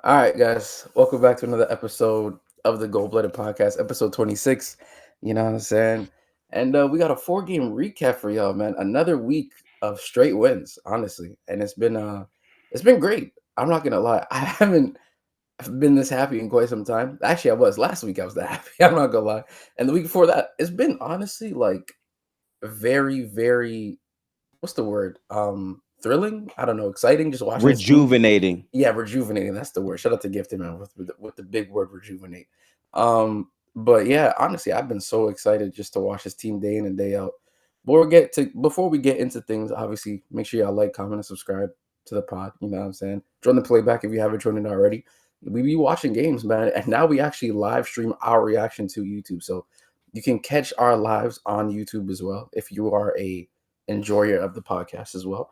All right, guys, welcome back to another episode of the Goldblooded podcast, episode 26. You know what I'm saying? And we got a 4 game recap for y'all, man. Another week of straight wins, honestly, and it's been great. I'm not gonna lie, I haven't been this happy in quite some time. Actually, I was last week. I was that happy. I'm not gonna lie, and the week before that, it's been honestly like very, very what's the word? Thrilling. I don't know, exciting. Just watching this team. Rejuvenating. Yeah, rejuvenating. That's the word. Shout out to Gifted man with the big word rejuvenate. But yeah, honestly, I've been so excited just to watch this team day in and day out. Before we get into things, obviously, make sure y'all like, comment, and subscribe to the pod. You know what I'm saying? Join the playback if you haven't joined it already. We be watching games, man, and now we actually live stream our reaction to YouTube, so you can catch our lives on YouTube as well if you are a enjoyer of the podcast as well.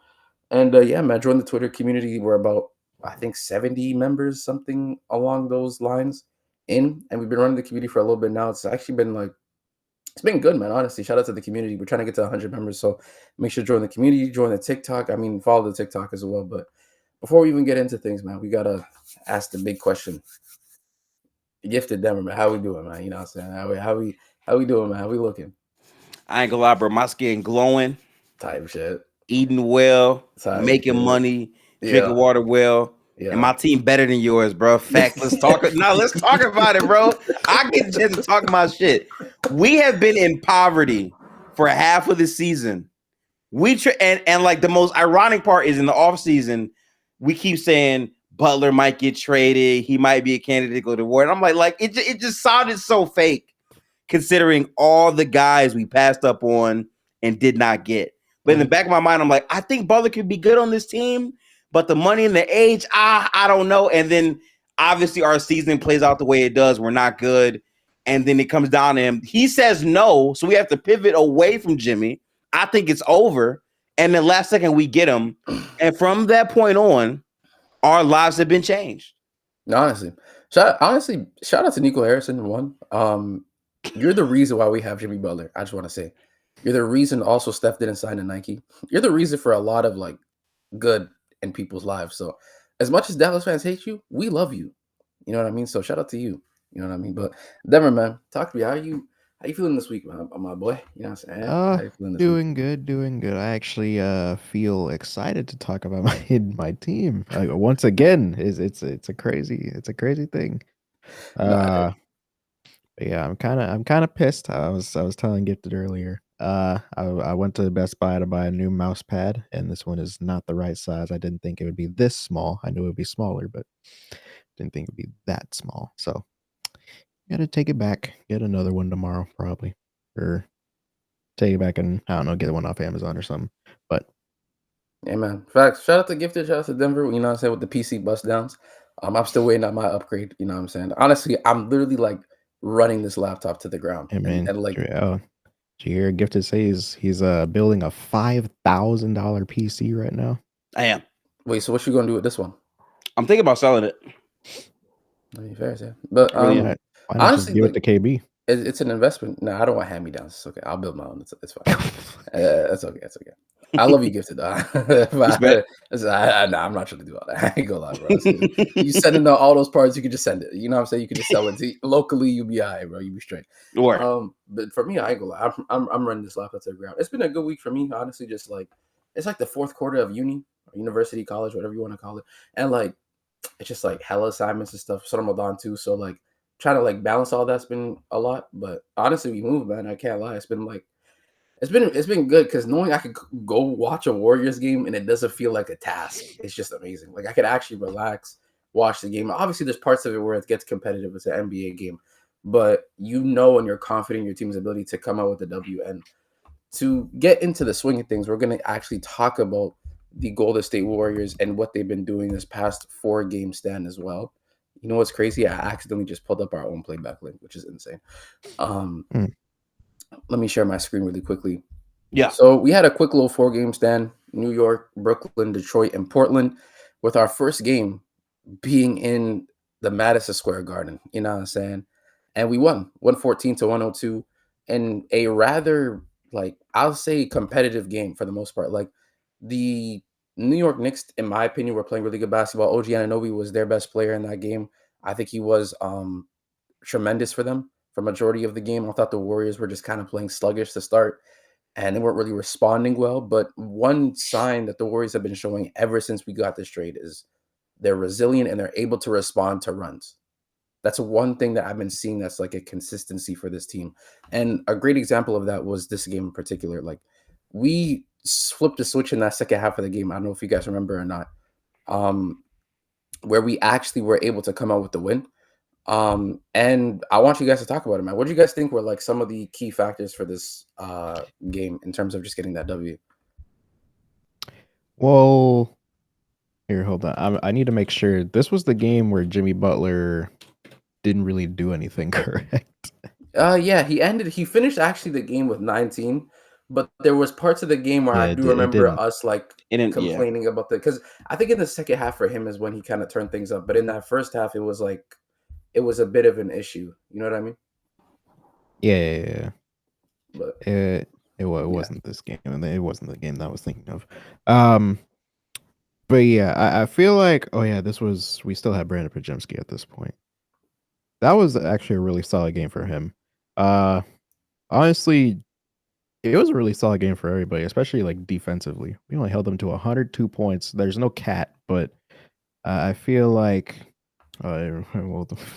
And yeah, man, join the Twitter community. We're about, I think, 70 members, something along those lines and we've been running the community for a little bit now. It's actually been like, it's been good, man. Honestly, shout out to the community. We're trying to get to 100 members. So make sure to join the community, join the TikTok. I mean, follow the TikTok as well. But before we even get into things, man, we got to ask the big question. Gifted Denver, man. How we doing, man? You know what I'm saying? How we doing, man? How we looking? I ain't gonna lie, bro. My skin glowing, Type shit. eating well, Type making shit. money, drinking Yeah. water well. And Yeah. my team better than yours, bro. Facts. Let's talk. No, let's talk about it, bro. I get just to talk my shit. We have been in poverty for half of the season. And like the most ironic part is in the off season, we keep saying Butler might get traded. He might be a candidate to go to war. And I'm like it just sounded so fake, considering all the guys we passed up on and did not get. But in the back of my mind, I'm like, I think Butler could be good on this team, but the money and the age, I don't know. And then obviously our season plays out the way it does. We're not good. And then it comes down to him. He says no, so we have to pivot away from Jimmy. I think it's over. And then last second we get him. And from that point on, our lives have been changed. Honestly, shout out to Nico Harrison. One, you're the reason why we have Jimmy Butler. I just want to say, you're the reason. Also, Steph didn't sign to Nike. You're the reason for a lot of like good in people's lives. So, as much as Dallas fans hate you, we love you. You know what I mean? So, shout out to you. You know what I mean? But Denver, man, talk to me. How you feeling this week, man? My boy. You know what I'm saying? Uh, How you feeling this week? doing good, doing good. I actually feel excited to talk about my team. Like once again, it's a crazy thing. Nah, Uh, but yeah, I'm kind of pissed. I was telling Gifted earlier. I went to Best Buy to buy a new mouse pad, and this one is not the right size. I didn't think it would be this small. I knew it would be smaller, but didn't think it would be that small. So gotta take it back. Get another one tomorrow, probably, or take it back and I don't know, get one off Amazon or something. But yeah, man. Facts. Shout out to Gifted. Shout out to Denver. You know what I'm saying? With the PC bust downs. I'm still waiting on my upgrade. You know what I'm saying? Honestly, I'm literally like running this laptop to the ground. I mean, And like, did you hear Gifted say he's building a $5,000 PC right now? I am. wait, so what you gonna do with this one? I'm thinking about selling it. I mean, fair, yeah. But I really Why am. not just honestly, give it like to KB? it's an investment. No, I don't want hand me downs. It's okay. I'll build my own. It's fine. That's okay. That's okay. I love you, Gifted. Though. Respect. Nah, I'm not trying to do all that. I ain't gonna lie, bro. You sending out all those parts, you can just send it. You know what I'm saying? You can just sell it locally. You be alright, bro. You be straight. Or But for me, I ain't gonna lie. I'm running this laptop to the ground. It's been a good week for me, honestly. Just like it's like the fourth quarter of university, college, whatever you want to call it, and like it's just like hella assignments and stuff. So Ramadan too. So like trying to like balance all that's been a lot. But honestly, we moved, man. I can't lie. It's been like it's been good because knowing I could go watch a Warriors game and it doesn't feel like a task. It's just amazing. Like I could actually relax, watch the game. Obviously, there's parts of it where it gets competitive. It's an NBA game, but you know, and you're confident in your team's ability to come out with a W. And to get into the swing of things, we're going to actually talk about the Golden State Warriors and what they've been doing this past 4 game stand as well. You know what's crazy? I accidentally just pulled up our own playback link, which is insane. Um, Mm. Let me share my screen really quickly. yeah. So we had a quick little 4 game stand: New York, Brooklyn, Detroit, and Portland. With our first game being in the Madison Square Garden, you know what I'm saying? And we won 114 to 102 in a rather like I'll say competitive game for the most part. Like the New York Knicks, in my opinion, were playing really good basketball. OG Anunoby was their best player in that game. I think he was tremendous for them for majority of the game. I thought the Warriors were just kind of playing sluggish to start, and they weren't really responding well. But one sign that the Warriors have been showing ever since we got this trade is they're resilient and they're able to respond to runs. That's one thing that I've been seeing that's like a consistency for this team. And a great example of that was this game in particular. Like we flipped the switch in that second half of the game. I don't know if you guys remember or not. Where we actually were able to come out with the win. And I want you guys to talk about it, man. What do you guys think were like some of the key factors for this game in terms of just getting that W? Well, here, hold on. I need to make sure this was the game where Jimmy Butler didn't really do anything correct. Yeah, he finished actually the game with 19, but there was parts of the game where I do remember us like complaining about because I think in the second half for him is when he kind of turned things up. But in that first half, it was like it was a bit of an issue. You know what I mean? Yeah. But it wasn't this game, and it wasn't the game that I was thinking of. But yeah, I feel like we still had Brandon Podziemski at this point. That was actually a really solid game for him. Honestly, it was a really solid game for everybody, especially like defensively. We only held them to 102 points. There's no cat, but I feel like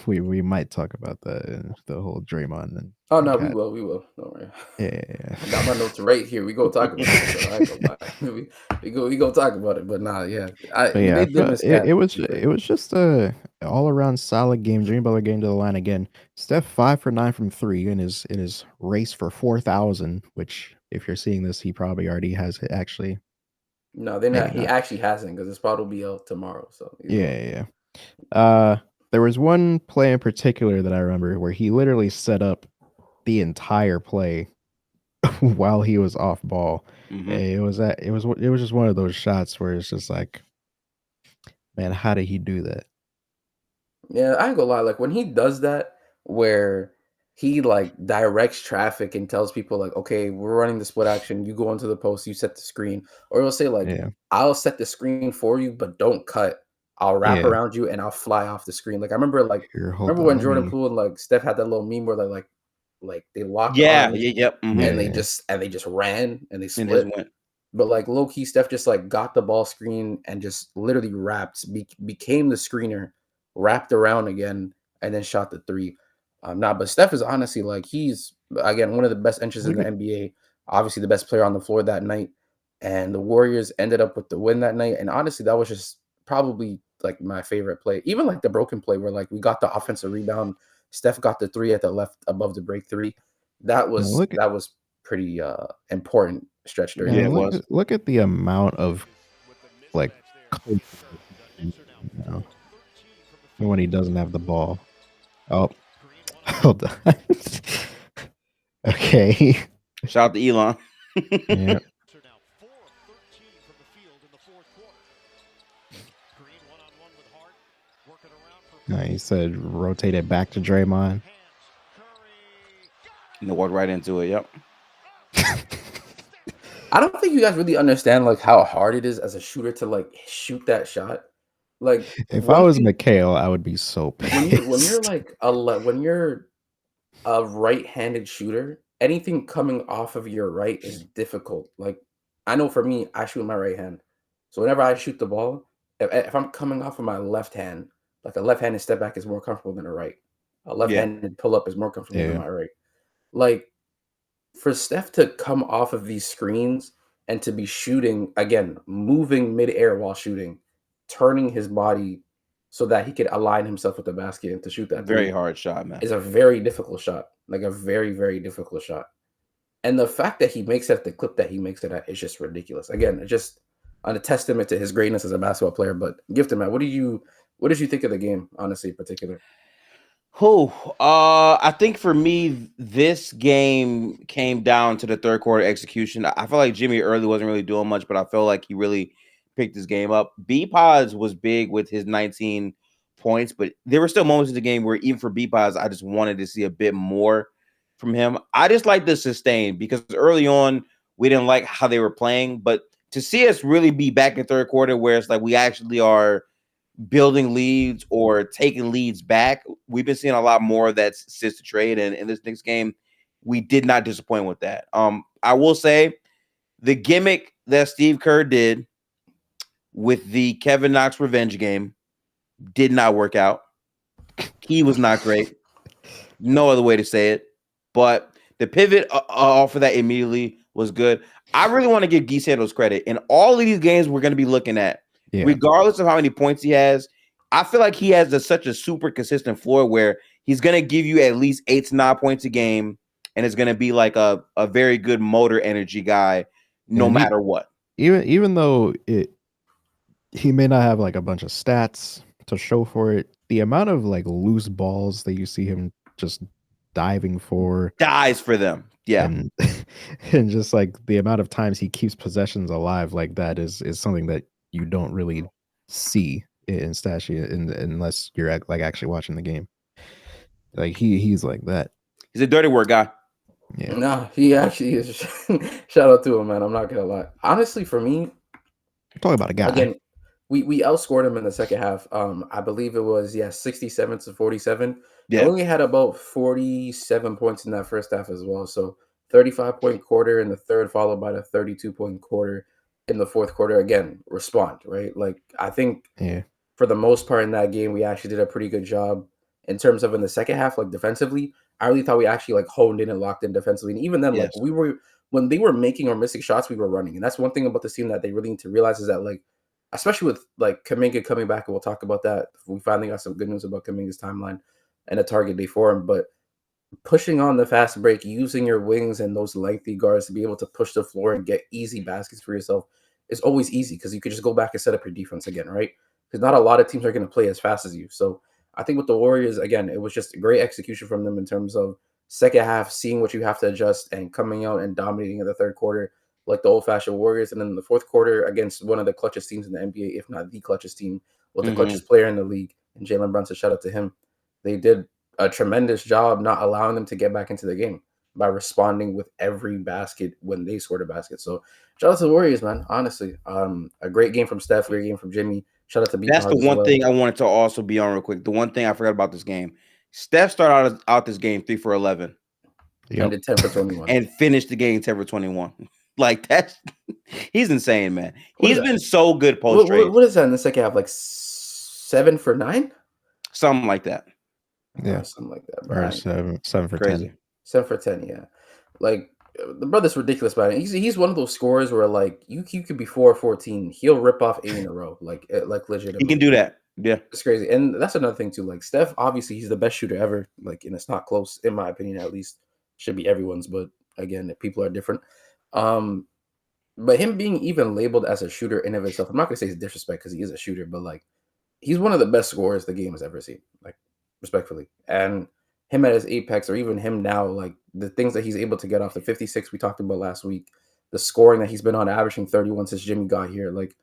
we might talk about that in the whole Draymond and no, cat. we will. Don't worry. Yeah. I got my notes right here. We go talk about it. So we go talk about it. But nah, yeah. It was just a all around solid game. Jimmy Butler getting to the line again. Steph 5 for 9 from 3 in his race for 4,000. Which, if you're seeing this, he probably already has it. Actually, no, they're not. He actually hasn't because his spot will be out tomorrow. So yeah. There was one play in particular that I remember where he literally set up the entire play while he was off ball. Mm-hmm. It was just one of those shots where it's just like, man, how did he do that? Yeah, I ain't gonna lie. Like when he does that, where he like directs traffic and tells people like, okay, we're running the split action. You go into the post, you set the screen, or he'll say like, I'll set the screen for you, but don't cut. I'll wrap around you and I'll fly off the screen. Like I remember, when Jordan Poole and like Steph had that little meme where they like they locked arms and they just ran and they split. But like low key, Steph just like got the ball screen and just literally became the screener, wrapped around again, and then shot the three. But Steph is honestly like he's again one of the best entries in the NBA. Obviously, the best player on the floor that night, and the Warriors ended up with the win that night. And honestly, that was just probably like my favorite play. Even like the broken play where like we got the offensive rebound. Steph got the three at the left above the break three. That was pretty important stretch during. Yeah, look at the amount of like when he doesn't have the ball. Oh, hold on. Okay. Shout out to Elon. Yeah. He said rotate it back to Draymond. And they walk right into it. Yep. I don't think you guys really understand like how hard it is as a shooter to like shoot that shot. Like if I was McHale, I would be so pissed. When you're a right-handed shooter, anything coming off of your right is difficult. Like I know for me, I shoot with my right hand. So whenever I shoot the ball, if I'm coming off of my left hand, like a left-handed step back is more comfortable than a right. A left-handed pull-up is more comfortable than my right. Like for Steph to come off of these screens and to be shooting, again, moving midair while shooting, turning his body so that he could align himself with the basket and to shoot that very hard shot, man. Is a very difficult shot. Like a very, very difficult shot. And the fact that he makes it at the clip that he makes it at is just ridiculous. Again, it's just a testament to his greatness as a basketball player. But Gifted, man, what did you think of the game, honestly, in particular? I think for me, this game came down to the third quarter execution. I feel like Jimmy early wasn't really doing much, but I felt like he really picked his game up. B-Pods was big with his 19 points, but there were still moments in the game where even for B-Pods, I just wanted to see a bit more from him. I just like the sustain because early on, we didn't like how they were playing, but to see us really be back in third quarter where it's like we actually are building leads or taking leads back. We've been seeing a lot more of that since the trade, and in this next game, we did not disappoint with that. I will say the gimmick that Steve Kerr did with the Kevin Knox revenge game did not work out. He was not great. No other way to say it. But the pivot off of that immediately was good. I really want to give Guy Santos credit. In all of these games we're going to be looking at, regardless of how many points he has, I feel like he has such a super consistent floor where he's going to give you at least 8 to 9 points a game, and it's going to be like a very good motor energy guy no matter what. Even though he may not have like a bunch of stats to show for it, the amount of like loose balls that you see him just dives for them. Yeah. And just like the amount of times he keeps possessions alive like that is something that you don't really see in stat sheet unless you're like actually watching the game. Like he's like that. He's a dirty word guy. Yeah. No, he actually is. Shout out to him, man. I'm not gonna lie. Honestly, for me, talk about a guy. Again, we outscored him in the second half. I believe it was 67 to 47. Yeah. We only had about 47 points in that first half as well. So 35-point quarter in the third, followed by the 32-point quarter in the fourth quarter. Again, respond, right? Like I think for the most part in that game, we actually did a pretty good job in terms of in the second half, like defensively. I really thought we actually like honed in and locked in defensively. And even then, like when they were making or missing shots, we were running. And that's one thing about this team that they really need to realize is that like, especially with like Kuminga coming back, and we'll talk about that. We finally got some good news about Kuminga's timeline and a target day for him. But pushing on the fast break, using your wings and those lengthy guards to be able to push the floor and get easy baskets for yourself is always easy because you could just go back and set up your defense again, right? Because not a lot of teams are going to play as fast as you. So I think with the Warriors, again, it was just a great execution from them in terms of second half, seeing what you have to adjust and coming out and dominating in the third quarter like the old-fashioned Warriors. And then in the fourth quarter against one of the clutchest teams in the NBA, if not the clutchest team, with the clutchest player in the league, and Jalen Brunson, shout out to him. They did a tremendous job not allowing them to get back into the game by responding with every basket when they scored a basket. So shout out to the Warriors, man. Honestly, a great game from Steph, great game from Jimmy. Shout out to That's the one thing I wanted to also be on real quick. The one thing I forgot about this game, Steph started out this game 3 for 11. Ended 10 for 21. And finished the game 10 for 21. Like that's he's insane, man. He's been so good post trade. What is that in the second half? Like 7 for 9? Something like that. Yeah, something like that. Or 7 for Crazy. 10. 7 for 10, yeah. Like the brother's ridiculous, man. He's one of those scorers where like you could be 4 or 14, he'll rip off 8 in a row, like legit. He can do that. Yeah, it's crazy. And that's another thing too. Like Steph, obviously, he's the best shooter ever. Like, and it's not close, in my opinion, at least. Should be everyone's, but again, people are different. But him being even labeled as a shooter in of itself, I'm not gonna say it's disrespect because he is a shooter, but like he's one of the best scorers the game has ever seen, like respectfully. And him at his apex, or even him now, like the things that he's able to get off the 56 we talked about last week, the scoring that he's been on, averaging 31 since Jimmy got here, like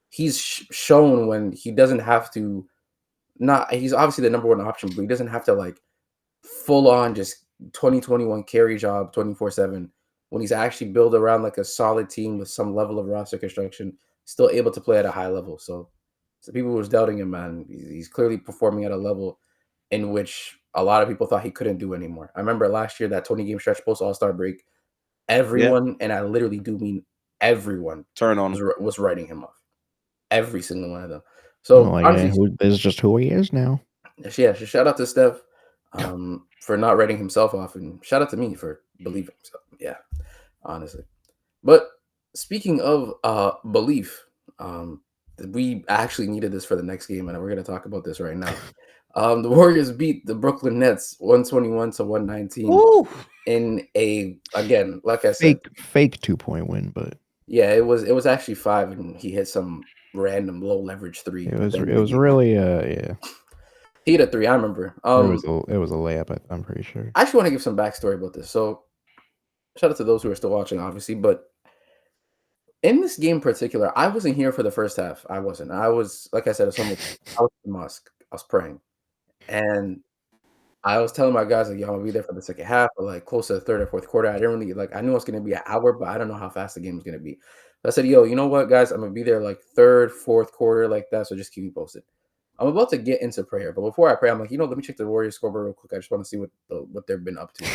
he's shown when he doesn't have to. He's obviously the number one option, but he doesn't have to like full on just 2021 carry job 24/7. When he's actually built around like a solid team with some level of roster construction, still able to play at a high level. So people who was doubting him, man, he's clearly performing at a level in which a lot of people thought he couldn't do anymore. I remember last year, that 20-game stretch post All-Star break, everyone, and I literally do mean everyone, was writing him off. Every single one of them. So this is just who he is now. Yeah, shout out to Steph for not writing himself off, and shout out to me for believing himself. Yeah, honestly. But speaking of belief, we actually needed this for the next game, and we're going to talk about this right now. The Warriors beat the Brooklyn Nets 121 to 119 in a, again, like I said, fake 2-point win, but yeah, it was actually 5, and he hit some random low leverage 3. It was really yeah. He hit a 3, I remember. It was a layup, I'm pretty sure. I actually want to give some backstory about this. So shout out to those who are still watching, obviously, but in this game in particular, I wasn't here for the first half. I wasn't. I was, like I said, I was in the mosque. I was praying. And I was telling my guys, like, yo, I'm gonna be there for the second half, or like close to the third or fourth quarter. I didn't really I knew it was gonna be an hour, but I don't know how fast the game was gonna be. I said, yo, you know what, guys? I'm gonna be there like third, fourth quarter, like that. So just keep me posted. I'm about to get into prayer, but before I pray, I'm like, let me check the Warriors scoreboard real quick. I just want to see what they've been up to.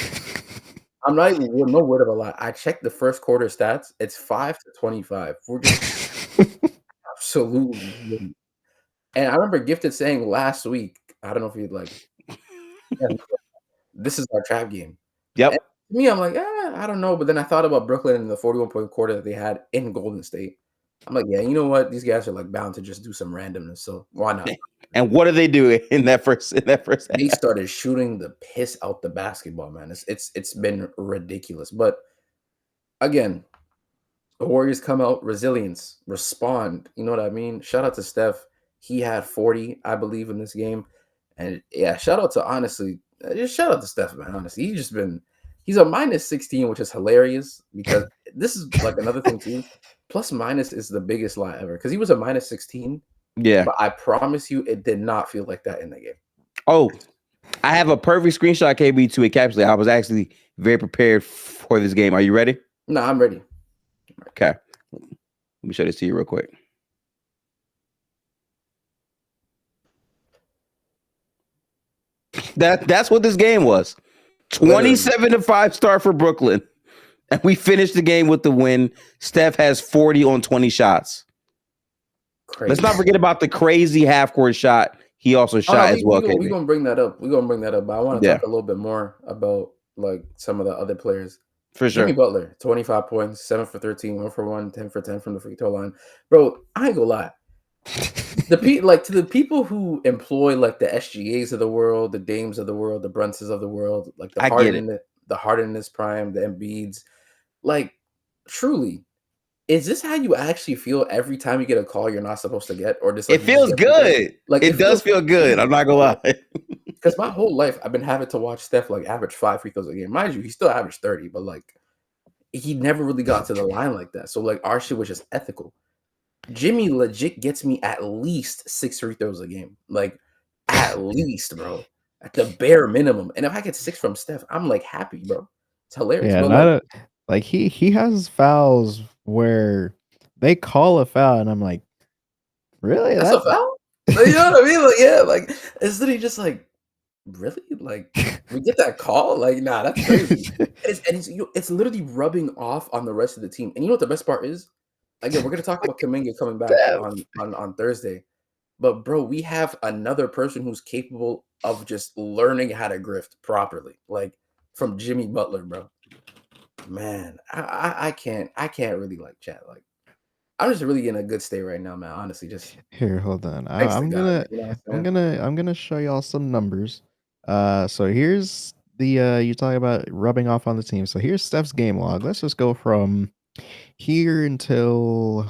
I'm not even no word of a lie. I checked the first quarter stats. It's 5-25. We're just absolutely winning. And I remember Gifted saying last week, I don't know if he'd like, yeah, this is our trap game. Yep. And to me, I'm like, I don't know. But then I thought about Brooklyn and the 41-point quarter that they had in Golden State. I'm like, yeah, you know what? These guys are like bound to just do some randomness. So why not? And what do they do in that first They started shooting the piss out the basketball, man. It's been ridiculous. But again, the Warriors come out, resilience, respond. You know what I mean? Shout out to Steph. He had 40, I believe, in this game. And yeah, shout out to Steph, man. Honestly, he's a -16, which is hilarious because this is like another thing too. Plus minus is the biggest lie ever because he was a -16. Yeah. But I promise you, it did not feel like that in the game. Oh, I have a perfect screenshot, KB, to encapsulate. I was actually very prepared for this game. Are you ready? No, I'm ready. Okay. Let me show this to you real quick. That's what this game was. 27-5 start for Brooklyn. And we finished the game with the win. Steph has 40 on 20 shots. Crazy. Let's not forget about the crazy half-court shot he also shot as well. We're going to bring that up. But I want to talk a little bit more about like some of the other players. For sure. Jimmy Butler, 25 points, 7 for 13, 1 for 1, 10 for 10 from the free throw line. Bro, I ain't gonna lie. To the people who employ like the SGAs of the world, the Dames of the world, the Brunses of the world, like the Harden in this prime, the Embiids, like truly, is this how you actually feel every time you get a call you're not supposed to get, or just like, it feels good? Like it does feel good. I'm not gonna lie. Because my whole life I've been having to watch Steph like average 5 free throws a game. Mind you, he still averaged 30, but like he never really got to the line like that. So like our shit was just ethical. Jimmy legit gets me at least 6 free throws a game. Like at least, bro. At the bare minimum. And if I get 6 from Steph, I'm like happy, bro. It's hilarious. Yeah, like he has fouls where they call a foul and I'm like, really? That's a foul? Like, you know what I mean? Like, yeah, like it's literally just like, really? Like we get that call? Like, nah, that's crazy. It's literally rubbing off on the rest of the team. And you know what the best part is? Again, we're gonna talk about Kuminga coming back on Thursday. But bro, we have another person who's capable of just learning how to grift properly. Like from Jimmy Butler, bro. Man, I can't really like chat. Like I'm just really in a good state right now, man. Honestly, just here, hold on. I'm gonna show y'all some numbers. So here's the you talk about rubbing off on the team. So here's Steph's game log. Let's just go from here until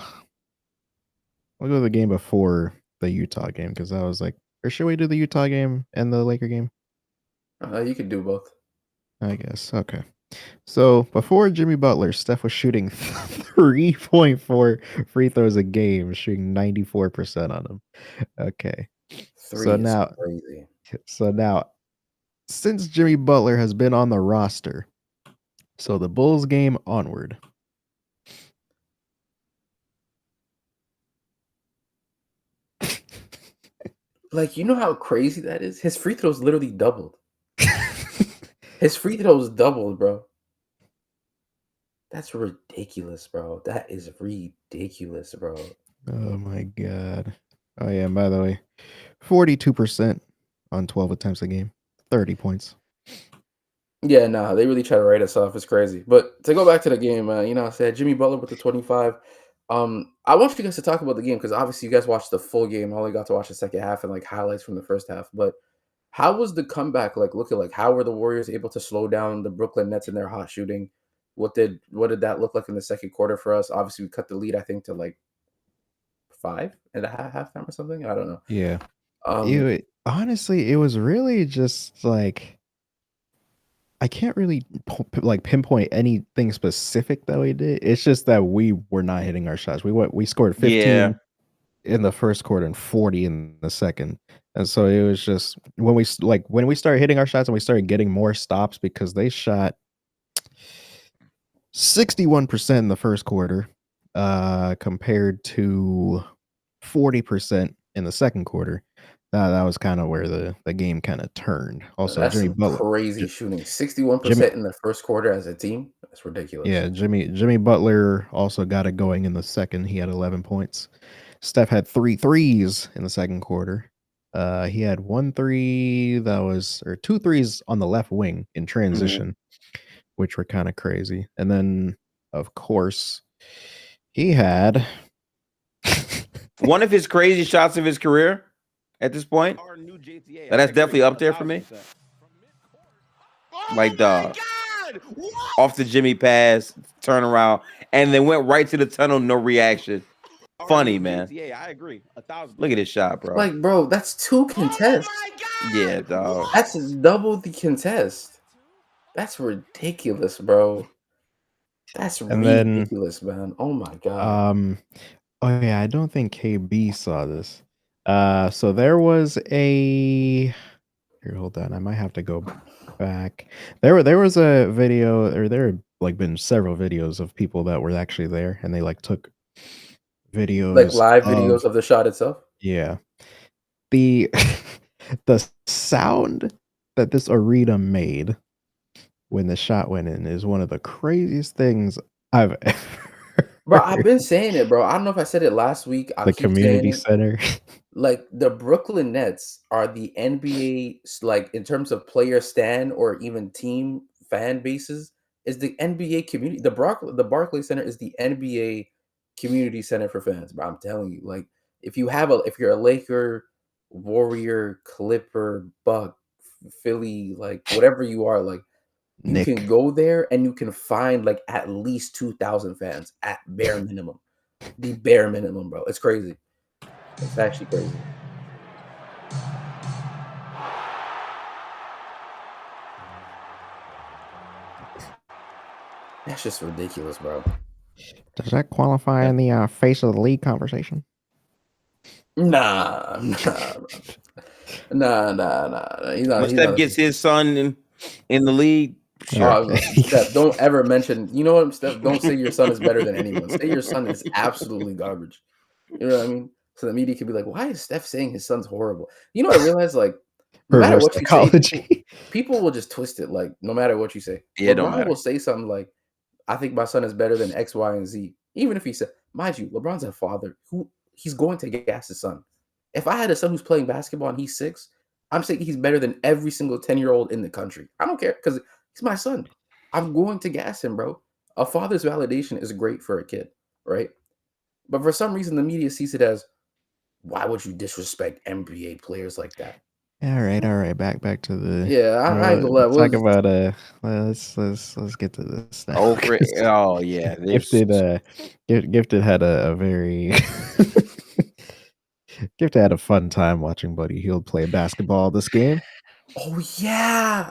we'll go to the game before the Utah game because I was like, or should we do the Utah game and the Laker game? You could do both. I guess. Okay. So before Jimmy Butler, Steph was shooting 3.4 free throws a game, shooting 94% on them. Okay. So now, since Jimmy Butler has been on the roster, so the Bulls game onward. Like, you know how crazy that is? His free throws literally doubled. His free throws doubled, bro. That's ridiculous, bro. That is ridiculous, bro. Oh my god. Oh yeah, by the way, 42% on 12 attempts a game, 30 points. Yeah, nah, they really try to write us off. It's crazy. But to go back to the game, you know, I said Jimmy Butler with the 25. I want you guys to talk about the game because obviously you guys watched the full game. I only got to watch the second half and like highlights from the first half. But how was the comeback like looking like? How were the Warriors able to slow down the Brooklyn Nets in their hot shooting? What did that look like in the second quarter for us? Obviously, we cut the lead, I think, to like 5 and a half halftime or something. I don't know. Yeah. Honestly, it was really just like I can't really like pinpoint anything specific that we did. It's just that we were not hitting our shots. We scored 15 in the first quarter and 40 in the second. And so it was just when we started hitting our shots and we started getting more stops because they shot 61% in the first quarter, compared to 40% in the second quarter. That was kind of where the game kind of turned. Also, That's Jimmy some Butler, crazy shooting. 61% Jimmy, in the first quarter as a team. That's ridiculous. yeah, Jimmy Butler also got it going in the second. He had 11 points. Steph had 3 threes in the second quarter. He had 1 3 that was, or 2 threes on the left wing in transition, which were kind of crazy. And then, of course, he had One of his crazy shots of his career at this point. That's definitely up there for me. Like off the Jimmy pass, turn around, and then went right to the tunnel, no reaction. Funny, man. Yeah, I agree. Look at this shot, bro. Like, bro, that's 2 contests. Yeah, dog. That's double the contest. That's ridiculous, bro. That's ridiculous, man. Oh my god. Oh yeah, I don't think KB saw this. So there was a here, hold on. I might have to go back. There was a video, or there had like been several videos of people that were actually there, and they like took videos, Like live videos of the shot itself. Yeah, the the sound that this arena made when the shot went in is one of the craziest things I've ever. Bro, I've been saying it, bro. I don't know if I said it last week. I The keep community saying it. center. Like the Brooklyn Nets are the NBA, like in terms of player stand or even team fan bases, is the NBA community. The Barclays Center is the NBA community center for fans. But I'm telling you, like if you're a Laker, Warrior, Clipper, Buck, Philly, like whatever you are, like you Nick. can go there and you can find like at least 2,000 fans at bare minimum. The bare minimum, bro. It's crazy. It's actually crazy. That's just ridiculous, bro. Does that qualify in the face of the league conversation? Nah. When Steph gets his son in the league, sure. Steph, don't ever mention. You know what, Steph? Don't say your son is better than anyone. Say your son is absolutely garbage. You know what I mean? So the media could be like, "Why is Steph saying his son's horrible?" You know, I realize like, no matter what you say, people will just twist it. Like, no matter what you say, yeah, LeBron will say something like, "I think my son is better than X, Y, and Z." Even if he said, mind you, LeBron's a father who he's going to gas his son. If I had a son who's playing basketball and he's 6, I'm saying he's better than every single 10-year-old in the country. I don't care because he's my son. I'm going to gas him, bro. A father's validation is great for a kid, right? But for some reason, the media sees it as, why would you disrespect NBA players like that? All right. Back to the I ain't gonna lie. talk about let's get to this now. Oh yeah, Gifted had a very Gifted had a fun time watching Buddy Hield play basketball this game. Oh yeah,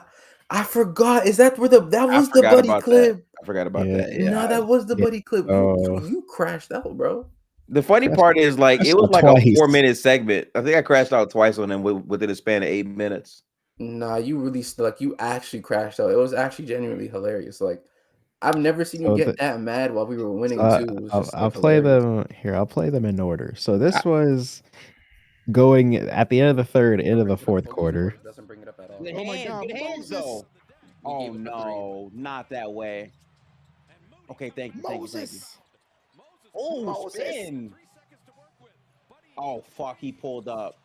I forgot. Is that where that was the Buddy clip? I forgot about that. Yeah. No, that was the Buddy clip. You crashed out, bro. The funny part is like it was like a 4-minute segment. I think I crashed out twice on them within a span of 8 minutes. Nah, you really you actually crashed out. It was actually genuinely hilarious. Like I've never seen you get that mad while we were winning too. I'll play them here. I'll play them in order. So this was going at the end of the third, into the fourth quarter. Doesn't bring it up at all. Oh my God, hands though. Oh no, not that way. Okay, thank you. Oh, spin. Oh, fuck, he pulled up.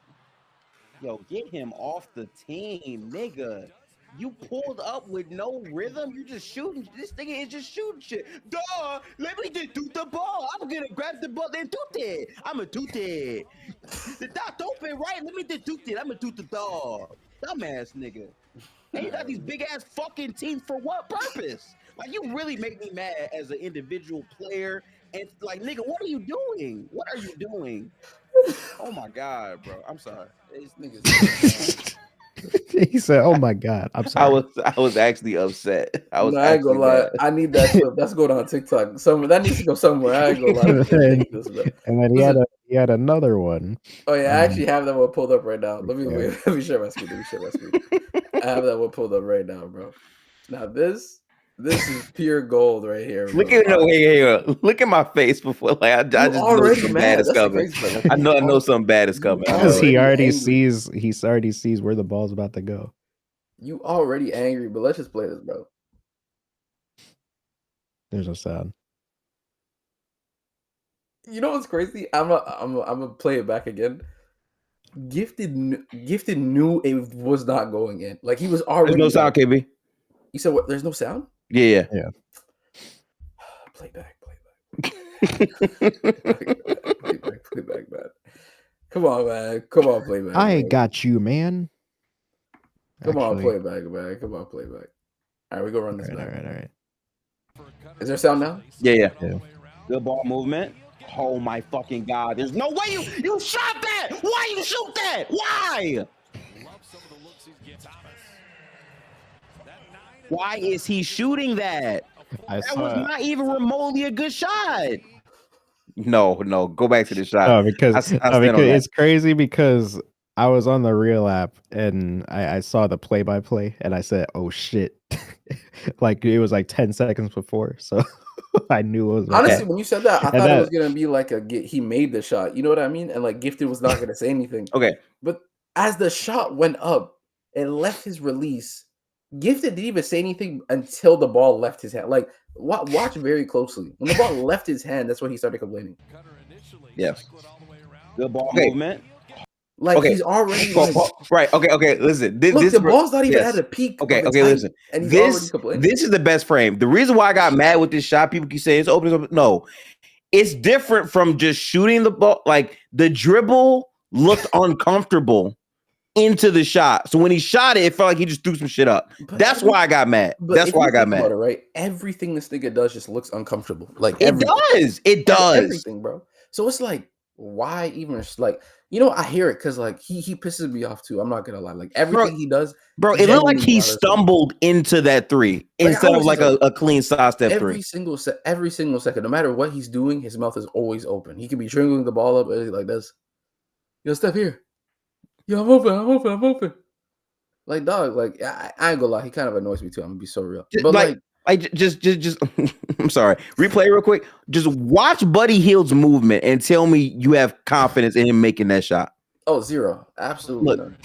Yo, get him off the team, nigga. You pulled up with no rhythm. You just shooting. This nigga is just shooting shit. Duh, let me just do the ball. I'm gonna grab the ball and do it. I'ma do it. The dot open, right? Let me just do it. I'ma do the dog. Dumbass nigga. Hey, you got these big ass fucking teams for what purpose? Like, you really make me mad as an individual player. And like, nigga, what are you doing? What are you doing? Oh my God, bro. I'm sorry. These niggas. He said, "Oh my God, I'm sorry." I was actually upset. I ain't gonna lie. I need that clip. That's going on TikTok. That needs to go somewhere. I ain't gonna lie. And then he had another one. Oh yeah, I actually have that one pulled up right now. Let me share my screen. I have that one pulled up right now, bro. Now this This is pure gold right here. Look bro. at look at my face before I just know something bad is coming. I know something bad is coming. Because he already sees where the ball's about to go. You already angry, but let's just play this, bro. There's no sound. You know what's crazy? I'm gonna play it back again. Gifted knew it was not going in. Like he was already. There's no sound, KB. You said what? There's no sound? Yeah. Play back. Play back, man. Come on, man. Come on, play back. I got you, man. Come on, play back, man. Come on, play back. All right, we go run this back. All right. Is there sound now? Yeah. Good ball movement. Oh my fucking God! There's no way you shot that. Why you shoot that? Why? Why is he shooting that? That was not even remotely a good shot. No, go back to the shot. No, because it's crazy because I was on the real app and I saw the play-by-play and I said, "Oh shit!" Like it was like 10 seconds before, so I knew it was. Honestly, when you said that, I thought it was gonna be like he made the shot. You know what I mean? And like Gifted was not gonna say anything. Okay, but as the shot went up, it left his release. Gifted didn't even say anything until the ball left his hand. Like, watch very closely. When the ball left his hand, that's when he started complaining. Yes. Good ball movement. Like he's already right. Okay. Listen, the ball's not even at a peak. Okay. Listen, and this is the best frame. The reason why I got mad with this shot, people keep saying it's open. No, it's different from just shooting the ball. Like the dribble looked uncomfortable into the shot. So when he shot it felt like he just threw some shit up. That's why I got mad. That's why I got mad. Right? Everything this nigga does just looks uncomfortable. Like it does. Everything, bro. So it's like, why even like, you know, I hear it because like he pisses me off too. I'm not gonna lie. Like everything he does, bro, it looked like he stumbled into that three instead of like a clean sidestep three. Every single second, no matter what he's doing, his mouth is always open. He could be dribbling the ball up like this. Yo, step here. Yo, I'm open. Like, dog, like I ain't gonna lie, he kind of annoys me too. I'm gonna be so real. But just I'm sorry. Replay real quick. Just watch Buddy Hield's movement and tell me you have confidence in him making that shot. Oh, zero. Absolutely none.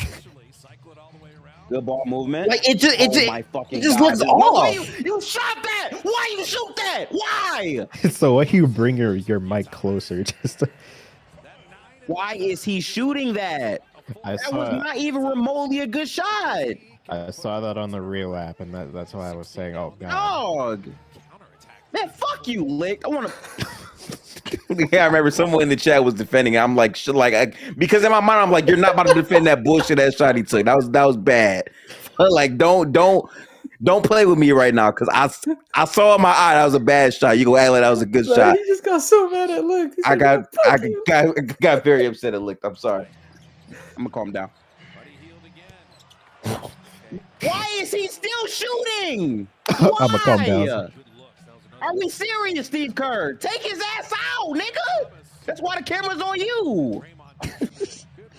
Good ball movement. Like it just looks off. You shot that. Why you shoot that? Why? So why you bring your mic closer? Why is he shooting that? That was not even remotely a good shot. I saw that on the real app, and that's why I was saying, "Oh God, dog, man, fuck you, Lick." I want to. Yeah, I remember someone in the chat was defending it. I'm like, because in my mind, I'm like, you're not about to defend that bullshit that shot he took. That was bad. Like, don't play with me right now, because I saw in my eye that was a bad shot. You go act like that was a good shot. He just got so mad at Lick. I got very upset at Lick. I'm sorry. I'm gonna calm down. Why is he still shooting? I'm gonna calm down. Are we serious, Steve Kerr? Take his ass out, nigga. That's why the camera's on you.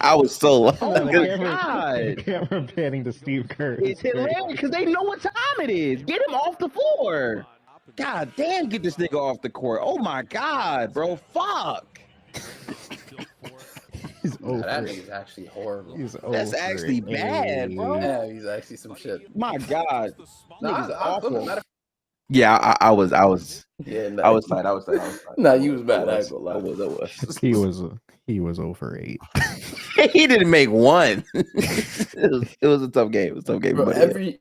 I was so oh my God. Camera panning to Steve Kerr. It's hilarious because they know what time it is. Get him off the floor. God damn, get this nigga off the court. Oh my God, bro. Fuck. He's over. That is actually horrible. That's actually bad, bro. Yeah, he's actually some shit. My God. Nigga's awful. Yeah, I was. Yeah, I was tight. Nah, you was bad. I was. He was over 8. He didn't make one. It was a tough game. Bro,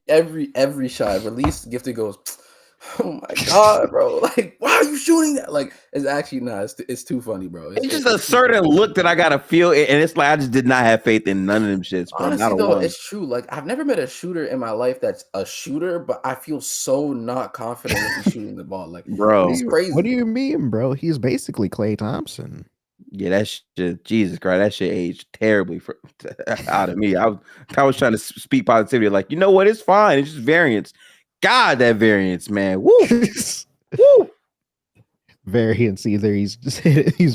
every shot released, Gifted goes, oh my God, bro. Like, why are you shooting that? Like, it's actually not. It's too funny, bro. It's just a certain look that I gotta feel, and it's like I just did not have faith in none of them shits. Bro. Honestly, though, it's true. Like, I've never met a shooter in my life that's a shooter, but I feel so not confident when he's shooting the ball. Like, bro, it's crazy. What do you mean, bro? He's basically Klay Thompson. Yeah, that shit. Jesus Christ, that shit aged terribly out of me. I was trying to speak positivity, like, you know what? It's fine. It's just variance. God, that variance, man. Woo. Woo. Variance, either he's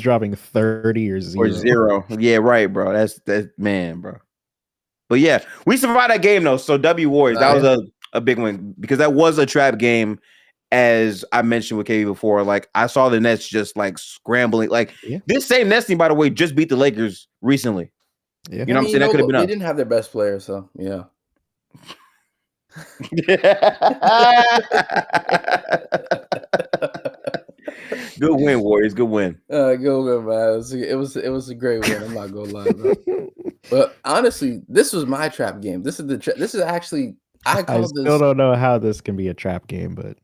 dropping 30 or 0. Or 0. Yeah, right, bro. That's man, bro. But yeah, we survived that game though. So W Warriors. That was a big win because that was a trap game. As I mentioned with KB before, like I saw the Nets just like scrambling. Like this same Nets team, by the way, just beat the Lakers recently. Yeah. You know what I'm saying? That could have been they us. didn't have their best player, so yeah. Good win, Warriors. Good win. Good win, man. It was a great win. I'm not gonna lie, bro. But honestly, this was my trap game. This is actually I still don't know how this can be a trap game, but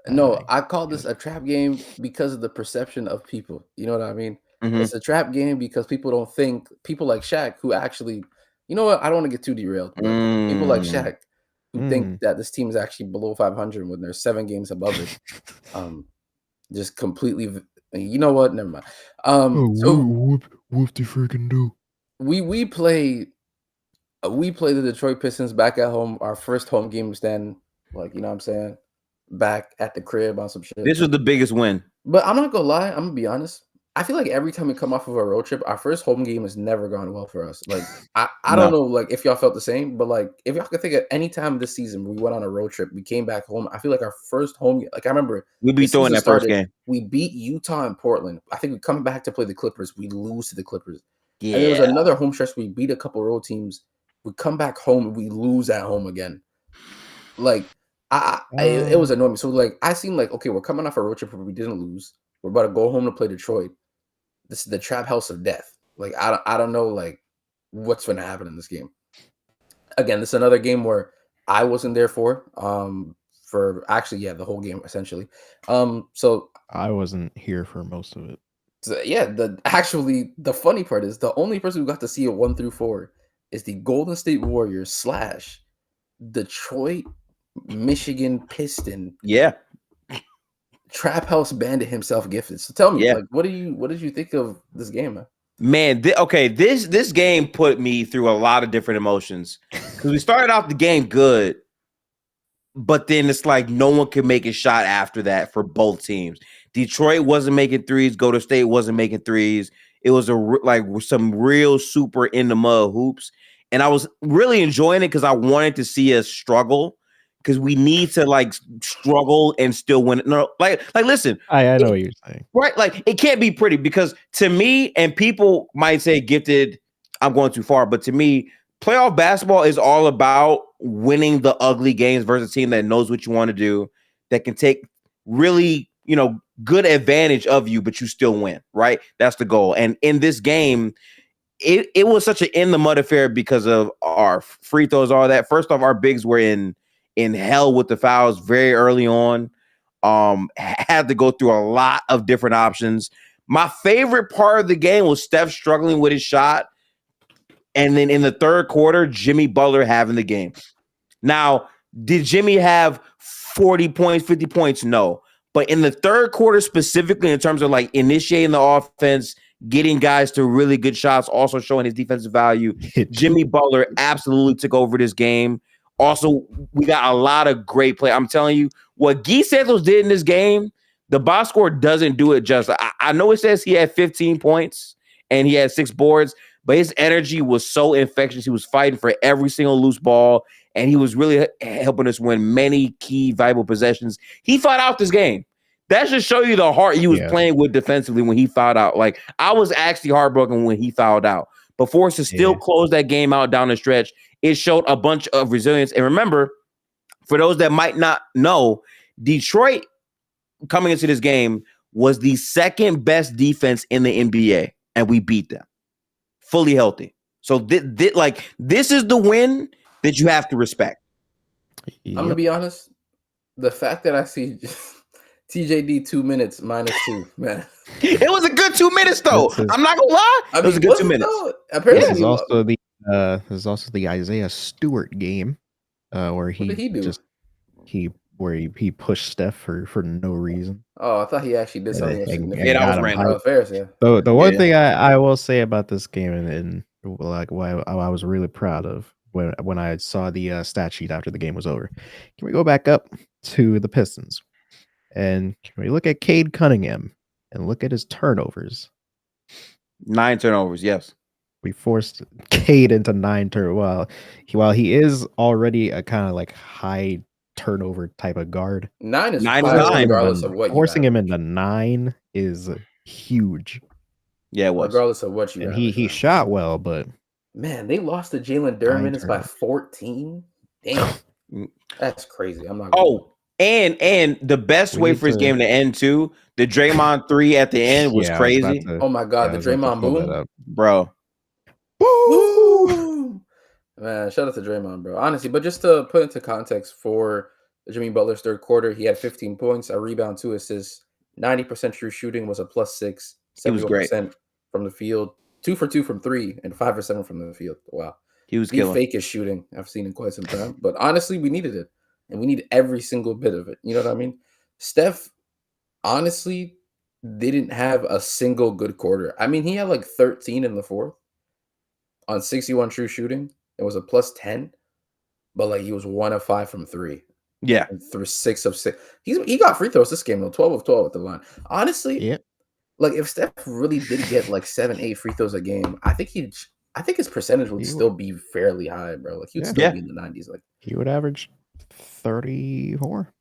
no, I call this a trap game because of the perception of people. You know what I mean? Mhm. It's a trap game because people don't think people like Shaq who actually, you know what? I don't want to get too derailed. But people like Shaq who think that this team is actually below 500 when they're 7 games above it. Just completely. You know what? Never mind. So whoop the freaking do. we play the Detroit Pistons back at home. Our first home game stand, like, you know what I'm saying, back at the crib on some shit. This was the biggest win. But I'm not gonna lie, I'm gonna be honest. I feel like every time we come off of a road trip, our first home game has never gone well for us. Like I don't know, like if y'all felt the same, but like if y'all could think of any time this season we went on a road trip, we came back home. I feel like our first home, like I remember we beat throwing that first game. We beat Utah and Portland. I think we come back to play the Clippers. We lose to the Clippers. Yeah. And there was another home stretch. We beat a couple road teams. We come back home and we lose at home again. Like it was annoying. So like I seem like okay, we're coming off a road trip where we didn't lose. We're about to go home to play Detroit. This is the trap house of death. Like I don't know like what's going to happen in this game. Again, this is another game where I wasn't there for actually the whole game essentially. So I wasn't here for most of it. So, yeah, the funny part is the only person who got to see it 1 through 4 is the Golden State Warriors / Detroit Michigan Piston. Yeah. Trap House Bandit himself gifted. So tell me, like, what did you think of this game, man? Man, this game put me through a lot of different emotions because we started off the game good, but then it's like no one could make a shot after that for both teams. Detroit wasn't making threes. Golden State wasn't making threes. It was some real super in the mud hoops, and I was really enjoying it because I wanted to see us struggle. Because we need to like struggle and still win. No, like listen. I know what you're saying. Right. Like it can't be pretty because to me, and people might say gifted, I'm going too far, but to me, playoff basketball is all about winning the ugly games versus a team that knows what you want to do, that can take really, good advantage of you, but you still win. Right. That's the goal. And in this game, it was such an in the mud affair because of our free throws, all that. First off, our bigs were in hell with the fouls very early on. Had to go through a lot of different options. My favorite part of the game was Steph struggling with his shot. And then in the third quarter, Jimmy Butler having the game. Now, did Jimmy have 40 points, 50 points? No. But in the third quarter specifically, in terms of like initiating the offense, getting guys to really good shots, also showing his defensive value, Jimmy Butler absolutely took over this game. Also, we got a lot of great play. I'm telling you, what Guy Santos did in this game, the box score doesn't do it justice. I know it says he had 15 points and he had 6 boards, but his energy was so infectious. He was fighting for every single loose ball, and he was really helping us win many key, valuable possessions. He fought out this game. That should show you the heart he was playing with defensively when he fouled out. Like, I was actually heartbroken when he fouled out. But for us to still close that game out down the stretch, it showed a bunch of resilience. And remember, for those that might not know, Detroit coming into this game was the second best defense in the NBA, and we beat them fully healthy. So this is the win that you have to respect. I'm gonna be honest. The fact that I see TJD 2 minutes -2, man. It was a good 2 minutes though. I'm not gonna lie. It was a good 2 minutes. Apparently, there's also the Isaiah Stewart game where he pushed Steph for no reason. Oh, I thought he actually did something. That was random. So the one thing I will say about this game and like why I was really proud of when I saw the stat sheet after the game was over. Can we go back up to the Pistons and can we look at Cade Cunningham and look at his turnovers? 9 turnovers, yes. We forced Cade into 9 turn. While he is already a kind of like high turnover type of guard, 9 is 9 is fire 9. regardless of what you forcing him average. into 9 is huge. Yeah, it was. Regardless of what you And average. he shot well, but man, they lost to Jalen Duren minutes by 14. Damn, that's crazy. I'm not. And the best way for his game to end too. The Draymond 3 at the end was crazy. Oh my god, the Draymond boom, bro. Woo! Man, shout out to Draymond, bro. Honestly, but just to put into context for Jimmy Butler's third quarter, he had 15 points, a rebound, 2 assists, 90% true shooting, was a +6, 71% from the field, 2 for 2 from 3, and 5 for 7 from the field. Wow. He was the fakest shooting I've seen in quite some time. But honestly, we needed it. And we need every single bit of it. You know what I mean? Steph, honestly, didn't have a single good quarter. I mean, he had like 13 in the fourth on 61 true shooting. It was a +10, but like he was 1 of 5 from 3. Yeah. And through 6 of 6. He got free throws this game, though. 12 of 12 at the line. Honestly, like if Steph really did get like 7, 8 free throws a game, I think his percentage would still be fairly high, bro. Like he'd still be in the 90s. Like he would average 34.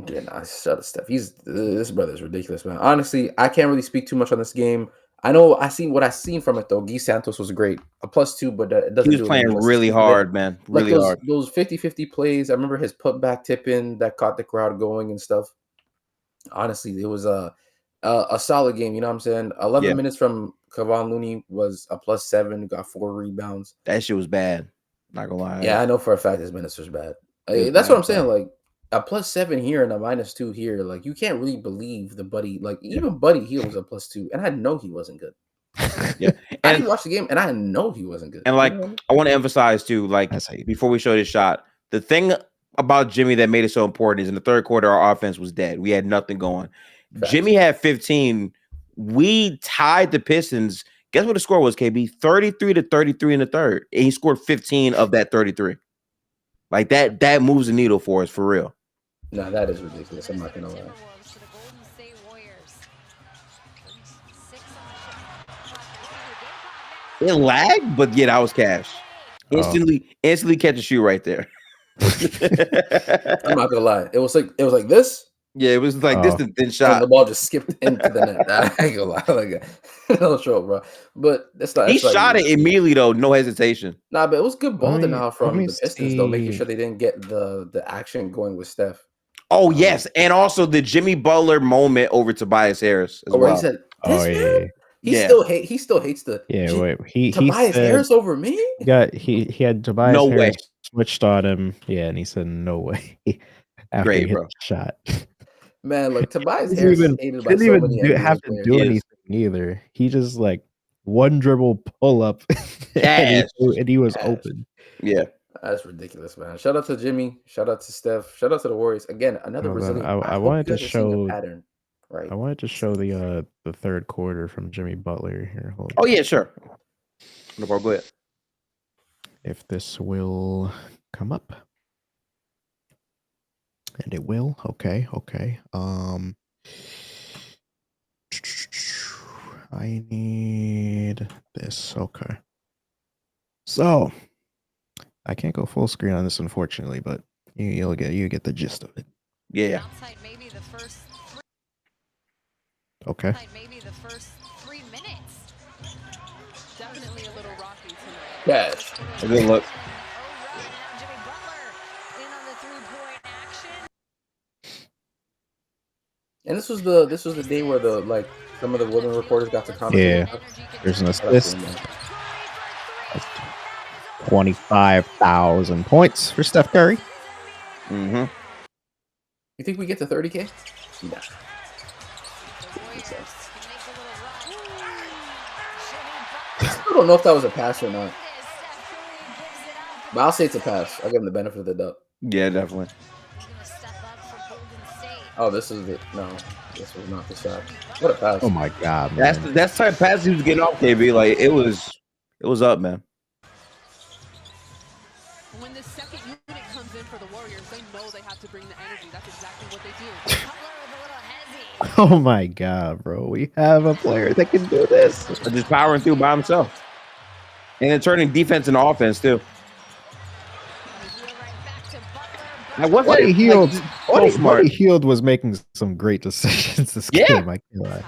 Yeah, nah, shut up, Steph. This brother's ridiculous, man. Honestly, I can't really speak too much on this game. I know what I seen from it though. Guy Santos was great, a +2, but it doesn't. He was playing really hard, man. Really hard. Those 50-50 plays. I remember his putback tip in that caught the crowd going and stuff. Honestly, it was a solid game. You know what I'm saying? 11 minutes from Kevon Looney was a +7. Got 4 rebounds. That shit was bad. Not gonna lie. Yeah, I know for a fact his minutes was bad. That's what I'm saying. Like a +7 here and a -2 here. Like you can't really believe the Buddy. Like even Buddy Hield was a +2, and I know he wasn't good. Yeah, I didn't watch the game, and I know he wasn't good. And like I want to emphasize too, like before we show this shot, the thing about Jimmy that made it so important is in the third quarter our offense was dead. We had nothing going. Jimmy had 15. We tied the Pistons. Guess what the score was, KB? 33-33 in the third. And he scored 15 of that 33. Like that moves the needle for us for real. No, that is ridiculous. I'm not gonna lie. It lagged, but yeah, that was cash. Instantly catch a shoe right there. I'm not gonna lie. It was like this. Yeah, it was like this then shot. And the ball just skipped into the net. I ain't gonna lie. Like no show, bro. But that's not. He shot it immediately though, no hesitation. Nah, but it was good ball now from the Pistons though, making sure they didn't get the action going with Steph. Oh yes, and also the Jimmy Butler moment over Tobias Harris as well. He said, He still hates the Tobias Harris over me. Yeah, he had Tobias Harris switched on him. Yeah, and he said no way after he hit the shot. Man, like Tobias Harris hated by so many have to do anything either. He just like one dribble pull up and he was open. Yeah. That's ridiculous, man. Shout out to Jimmy. Shout out to Steph. Shout out to the Warriors. Again, another Brazilian. I wanted to show pattern. Right. I wanted to show the third quarter from Jimmy Butler here. Oh yeah, sure. No problem. Go ahead. If this will come up. And it will. Okay. I need this. Okay. So I can't go full screen on this, unfortunately, but you get the gist of it. Yeah. Okay. Maybe the first 3 minutes. Definitely a little rocky tonight. Yes. A good look. Jimmy Butler in on the 3-point action. And this was the day where some of the women reporters got to comment. Yeah. There's an assist. 25,000 points for Steph Curry. Mm-hmm. You think we get to 30K? Nah. I don't know if that was a pass or not. But I'll say it's a pass. I'll give him the benefit of the doubt. Yeah, definitely. Oh, this is it. No, this was not the shot. What a pass. Oh my god, man. That's the type of pass he was getting off, KB. Like it was up, man. When the second unit comes in for the Warriors, they know they have to bring the energy. That's exactly what they do. Oh my god, bro. We have a player that can do this. Just powering through by himself. And then turning defense into offense too. Buddy Hield, so smart. Buddy Hield was making some great decisions this game. I can't lie.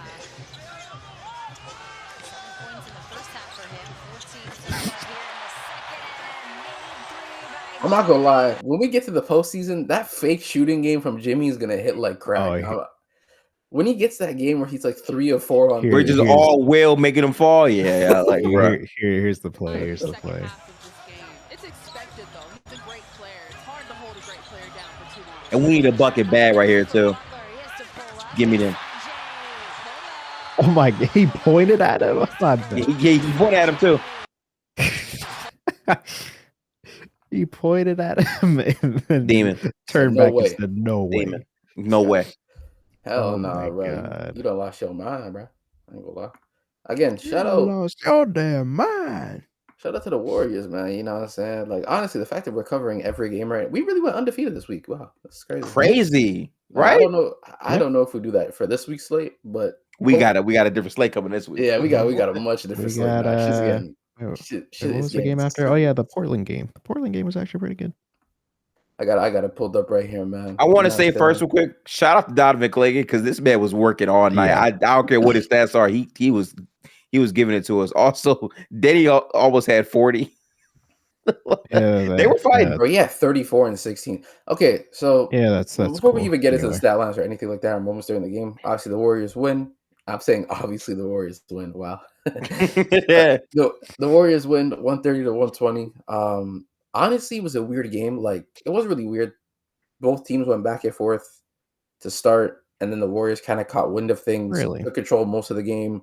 I'm not gonna lie. When we get to the postseason, that fake shooting game from Jimmy is gonna hit like crack. When he gets that game where he's like 3 or 4 on, we're just all will making him fall. Yeah, like here's the play. Here's the play. It's expected though. He's a great player. It's hard to hold a great player down for too long. And we need a bucket bag right here too. Give me them. Oh my! He pointed at him. He pointed at him too. He pointed at him and then Demon turned back and said, "No way, Demon. No way." Hell no, bro. God. You done lost your mind, bro. I ain't gonna lie. Again, shout out. Lost your damn mind. Shout out to the Warriors, man. You know what I'm saying? Like, honestly, the fact that we're covering every game right, we really went undefeated this week. Wow, that's crazy. Right? I don't know if we do that for this week's slate, but we got a different slate coming this week. Yeah, we got a much different slate. What was the game after? Oh yeah, the Portland game. The Portland game was actually pretty good. I got it pulled up right here, man. I want to say first real quick, shout out to Donovan Clayton because this man was working all night. I don't care what his stats are. He was giving it to us. Also, Denny almost had 40. They were fighting, bro. Yeah, 34 and 16. Okay, so that's before we even get into the stat lines or anything like that or moments during the game, obviously the Warriors win. I'm saying obviously the Warriors win. Wow. Yeah. The Warriors win 130 to 120. Honestly, it was a weird game. Like, it was really weird. Both teams went back and forth to start, and then the Warriors kind of caught wind of things, took control most of the game,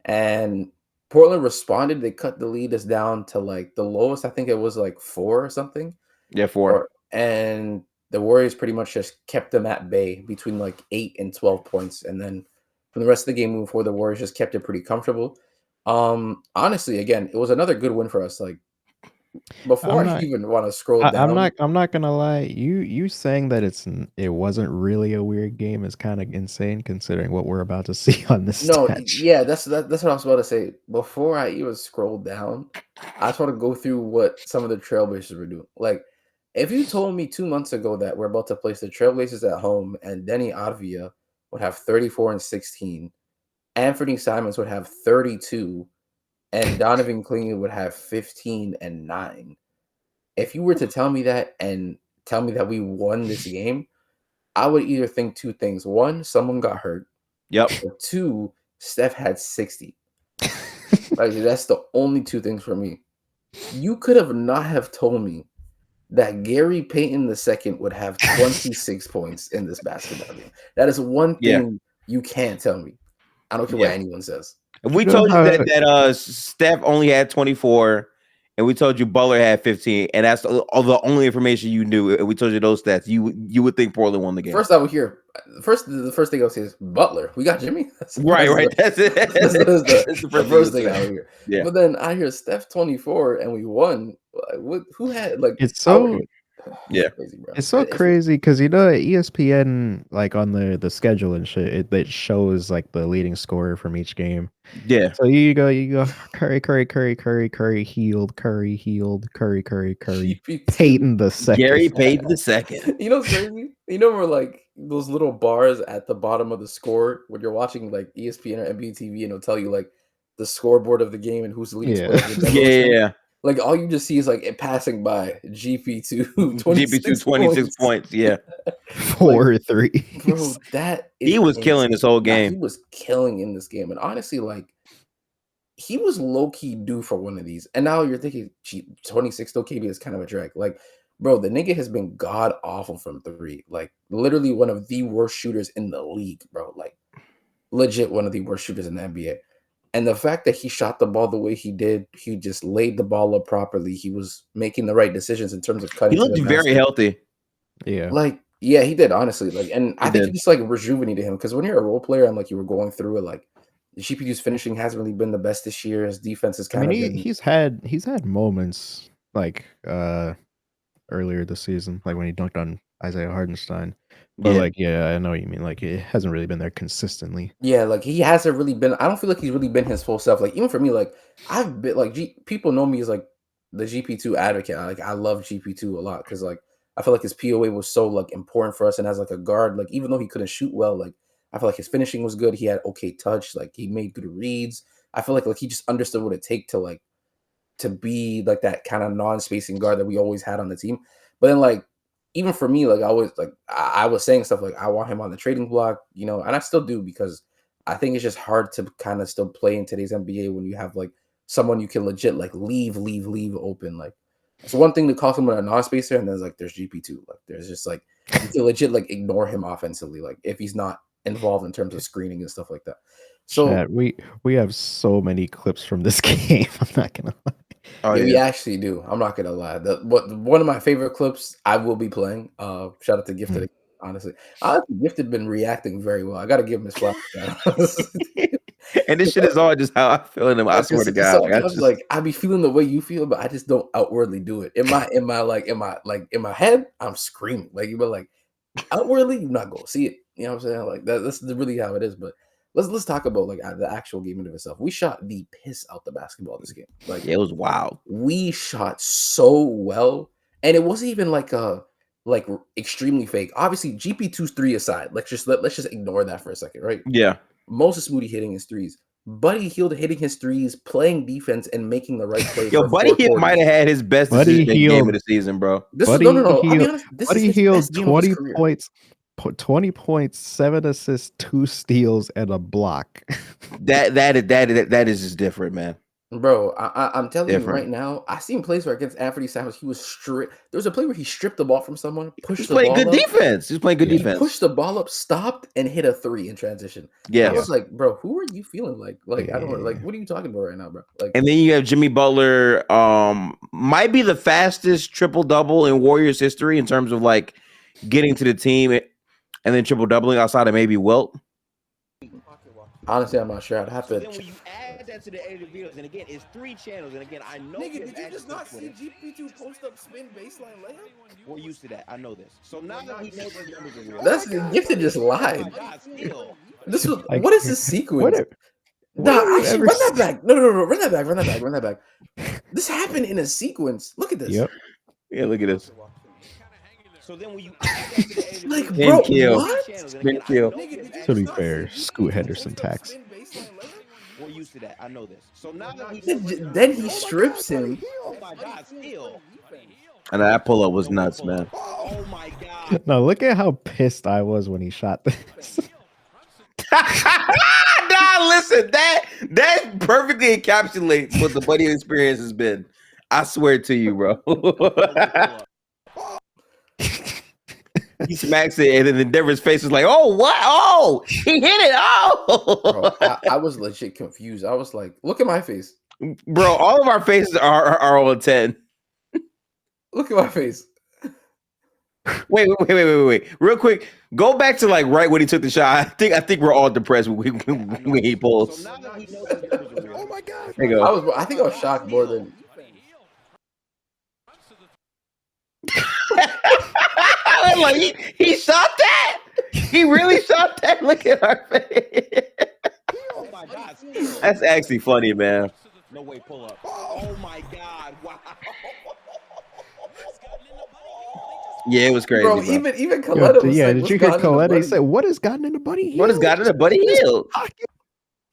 and Portland responded. They cut the lead us down to like the lowest. I think it was like 4 or something. Yeah, 4. And the Warriors pretty much just kept them at bay between like 8 and 12 points, and then from the rest of the game moving forward, the Warriors just kept it pretty comfortable. Honestly, again, it was another good win for us. Like, before I even want to scroll down, I'm not gonna lie. You saying that it wasn't really a weird game is kind of insane considering what we're about to see on this. Yeah, that's what I was about to say. Before I even scroll down, I just want to go through what some of the Trailblazers were doing. Like, if you told me 2 months ago that we're about to place the Trailblazers at home and Denny Avdija would have 34 and 16, Anthony Simons would have 32. And Donovan Clingan would have 15 and 9. If you were to tell me that and tell me that we won this game, I would either think 2 things. 1, someone got hurt. Yep. Or 2, Steph had 60. Like, that's the only 2 things for me. You could have not have told me that Gary Payton II would have 26 points in this basketball game. That is one thing you can't tell me. I don't care what anyone says. We told you that Steph only had 24, and we told you Butler had 15, and that's the only information you knew. And we told you those stats. You would think Portland won the game. First, I would hear the first thing I would say is Butler. We got Jimmy. Right. That's it. That's the first thing I would hear. Yeah. But then I hear Steph 24, and we won. Who had like? It's so. Yeah, crazy, bro. It's so crazy because ESPN, like on the schedule and shit, it shows like the leading scorer from each game. Yeah. So you go Curry, Hield, Curry, Payton II. Gary Payton II. You know what's crazy? You know where like those little bars at the bottom of the score when you're watching like ESPN or NBA TV, and it'll tell you like the scoreboard of the game and who's the leading scorer. Yeah. Like, all you just see is, like, it passing by GP2, 26 points, yeah. 4 3. Bro, he was killing this whole game. He was killing in this game. And honestly, like, he was low-key due for one of these. And now you're thinking, 26 still KB is kind of a drag. Like, bro, the nigga has been god-awful from 3. Like, literally one of the worst shooters in the league, bro. Like, legit one of the worst shooters in the NBA. And the fact that he shot the ball the way he did, he just laid the ball up properly. He was making the right decisions in terms of cutting. He looked very healthy. Yeah. Like, yeah, he did, honestly. Like, and I think he just like rejuvenated him because when you're a role player and like you were going through it, like GPU's finishing hasn't really been the best this year. His defense is kind of. He's had moments like earlier this season, like when he dunked on Isaiah Hardenstein. But Yeah. like, yeah, I know what you mean. Like, it hasn't really been there consistently. Yeah, like he hasn't really been. I don't feel like he's really been his full self. Like even for me, like I've been like people know me as like the GP2 advocate. I love GP2 a lot because like I feel like his POA was so like important for us, and as like a guard, like even though he couldn't shoot well, like I feel like his finishing was good. He had okay touch. Like he made good reads. I feel like he just understood what it take to like to be like that kind of non-spacing guard that we always had on the team. But then like even for me, like I was like I was saying stuff like I want him on the trading block, you know, and I still do because I think it's just hard to kind of still play in today's NBA when you have like someone you can legit like leave open. Like it's one thing to call someone a non-spacer, and then there's GP2. Like there's just like you can legit like ignore him offensively, like if he's not involved in terms of screening and stuff like that. So Chat, we have so many clips from this game. I'm not gonna lie. Oh, yeah, yeah. we actually do. I'm not gonna lie. One of my favorite clips I will be playing. Shout out to Gifted. Honestly, Gifted been reacting very well. I gotta give him his flowers. And this shit is all just how I feel in him. I swear to God. Like, Sometimes, I be feeling the way you feel, but I just don't outwardly do it. In my head, I'm screaming. But outwardly, you're not gonna see it. You know what I'm saying? Like that's really how it is. But let's talk about like the actual game in itself. We shot the piss out the basketball this game. Like it was wild. We shot so well, and it wasn't even like extremely fake. Obviously, GP2's three aside. Let's just ignore that for a second, right? Yeah. Most of Smoothie hitting his threes. Buddy Hield hitting his threes, playing defense, and making the right plays. Yo, Buddy Hield might have had his best game of the season, bro. Buddy Hield 20 points. 20 points, 7 assists, 2 steals, and a block. that is just different, man. Bro, I'm telling you right now, I seen plays where against Anthony Simons, he was stripped. There was a play where he stripped the ball from someone, pushed the ball up. He's playing good defense. Pushed the ball up, stopped, and hit a 3 in transition. Yeah. I was like, bro, who are you feeling like? I don't know. Like, what are you talking about right now, bro? Like, and then you have Jimmy Butler, might be the fastest triple-double in Warriors history in terms of like getting to the team and then triple-doubling outside of maybe Wilt. Honestly, I'm not sure. I'd have to. Then when you add that to the edited videos, and again, it's 3 channels, and again, I know. Nigga, did you just not see GP2 post up spin baseline layup? We're used to that. I know this. So now that we know those numbers are real. That's Gifted just lied. This was what is this sequence? Actually, run that back. No, run that back. This happened in a sequence. Look at this. Yep. Yeah, look at this. So then when you like, bro, what? To be fair, Scoot Henderson tax. We're used to that. I know this. So now that we then he strips him. Oh my God, still. And that pull up was nuts, man. Oh my God. No, look at how pissed I was when he shot this. Nah, listen, that perfectly encapsulates what the Buddy experience has been. I swear to you, bro. He smacks it, and then Endeavor's face is like, "Oh, what? Oh, he hit it! Oh!" Bro, I was legit confused. I was like, "Look at my face, bro. All of our faces are all 10. Look at my face." Wait. Real quick, go back to like right when he took the shot. I think we're all depressed when he pulls. Oh my God! There you go. I think I was shocked more than. Like he shot that. He really shot that. Look at our face. Oh my God! That's actually funny, man. No way, pull up. Oh my God! Wow. Yeah, it was crazy, bro. Even Coletta was yeah, like, did you hear Coletta? He said, "What has gotten into Buddy Hield? What has gotten into Buddy Hield?"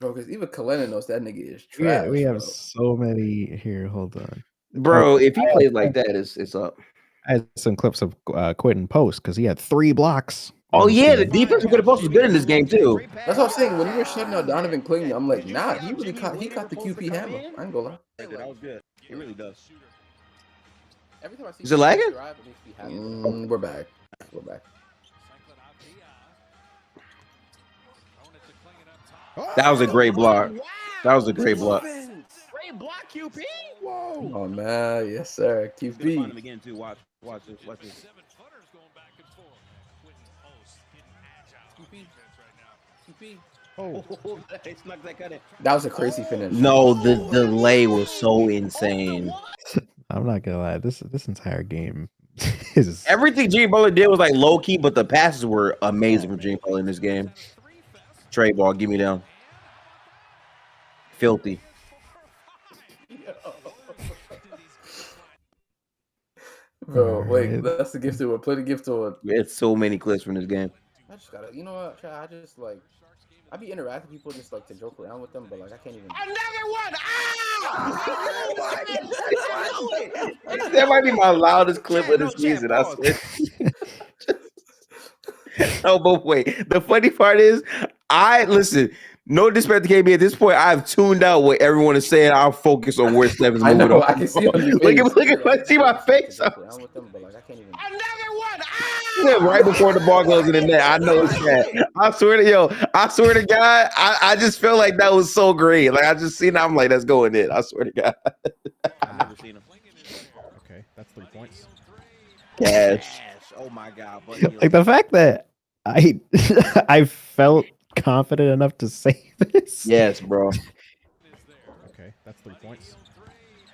Bro, because even Coletta knows that nigga is trash. Yeah, we have so many here. Hold on, bro. If he plays like that, it's up. I had some clips of Quentin Post because he had 3 blocks. Oh yeah, the defense for Quentin Post was good in this game too. That's what I'm saying. When you were shutting out Donovan Clingan, I'm like, nah, he caught the QP hammer. I ain't gonna lie. That was good. It really does. Every time I see is it lagging? We're back. That was a great block. That was a great block. Great block, QP. Whoa. Oh man, yes sir. QP. Again too. Watch this. QP. Oh, they snuck that cut in. That was a crazy finish. No, the delay was so insane. I'm not gonna lie. This entire game Everything Jimmy Butler did was like low key, but the passes were amazing from Jimmy Butler in this game. Trey ball, give me down. Filthy. Bro, wait, that's the gifted one. Play the gifted one. We had so many clips from this game. I just gotta, you know what? I just like, I be interacting with people just like to joke around with them, but like I can't even. Another one! That might be my loudest clip of the season. I swear. No, but wait. The funny part is, listen. No disrespect to KB. At this point, I've tuned out what everyone is saying. I'll focus on where Steph's moving. I know. I can see on your face. Look at see my face. Around with them, but like I can't even. Another one! Right before the ball goes in the net. I know it's that. I swear to God, I just feel like that was so great. Like I just seen it, I'm like, that's going in. I swear to God. I've never seen him. Okay, that's 3 points. Cash. Oh my God! Like the fact that I felt confident enough to say this. Yes, bro. Okay, that's 3 points.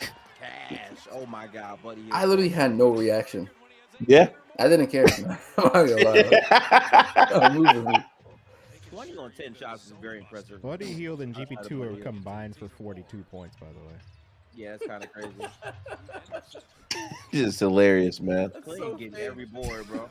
Cash. Oh my God, buddy. I literally had no reaction. Yeah. I didn't care. I'm not gonna lie. I'm moving me. 20 on 10 shots is very impressive. Buddy Hield and GP2 are combined for 42 points, by the way. Yeah, that's kind of crazy. This is hilarious, man. Clayton getting every board, bro.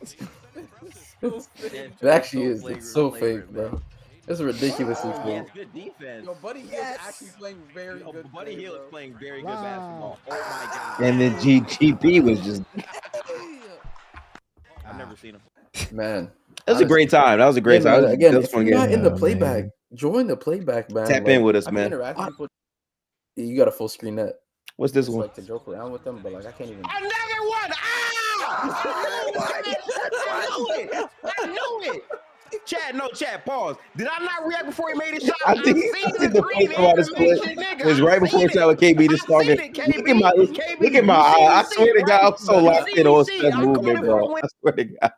It actually is. It's so fake, bro. It's ridiculously Yeah, fake. it's good defense. Yo, Buddy Hield is actually playing very Yo, good. Buddy play, Hield is bro. playing very good basketball. Oh my God. And then GP was just I've never seen him. Man. that was a great time. That was a great Yeah, time. man, again, That was if a fun you're not game. in the Oh, playback, man. join the playback, man. Tap in with us, I be man. interacting with people. You got a full screen net. What's this Just one? like to joke around with them, but like I can't even. Another one! I knew it! Chad, pause. Did I not react before he made his shot? I think the funny part this clip was right before telling KB to start it. Look at my eye. I swear to God, I'm so locked in on Steph's movement, bro. I swear to God.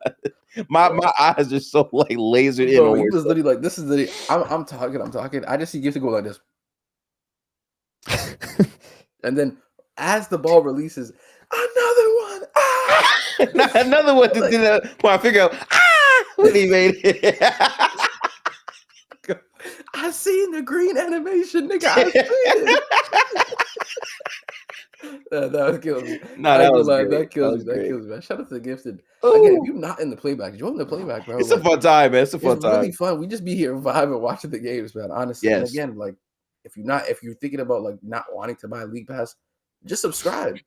My eyes are so like lasered in Bro, on he where was literally like, "This is the." I'm talking. I just see Gift to go like this, and then as the ball releases, another one. Ah! another one to do that. When I figure out, when he made it. I seen the green animation, nigga. I seen it. That was killing me. No, that was great. That kills me. great. That kills me, man. Shout out to the Gifted. Ooh. Again, if you're not in the playback, join the playback, bro. It's a fun time, man. It's a fun It's time. really fun. We just be here vibing, watching the games, man. Honestly, and Yes. again, like if you're thinking about like not wanting to buy a league pass, just subscribe.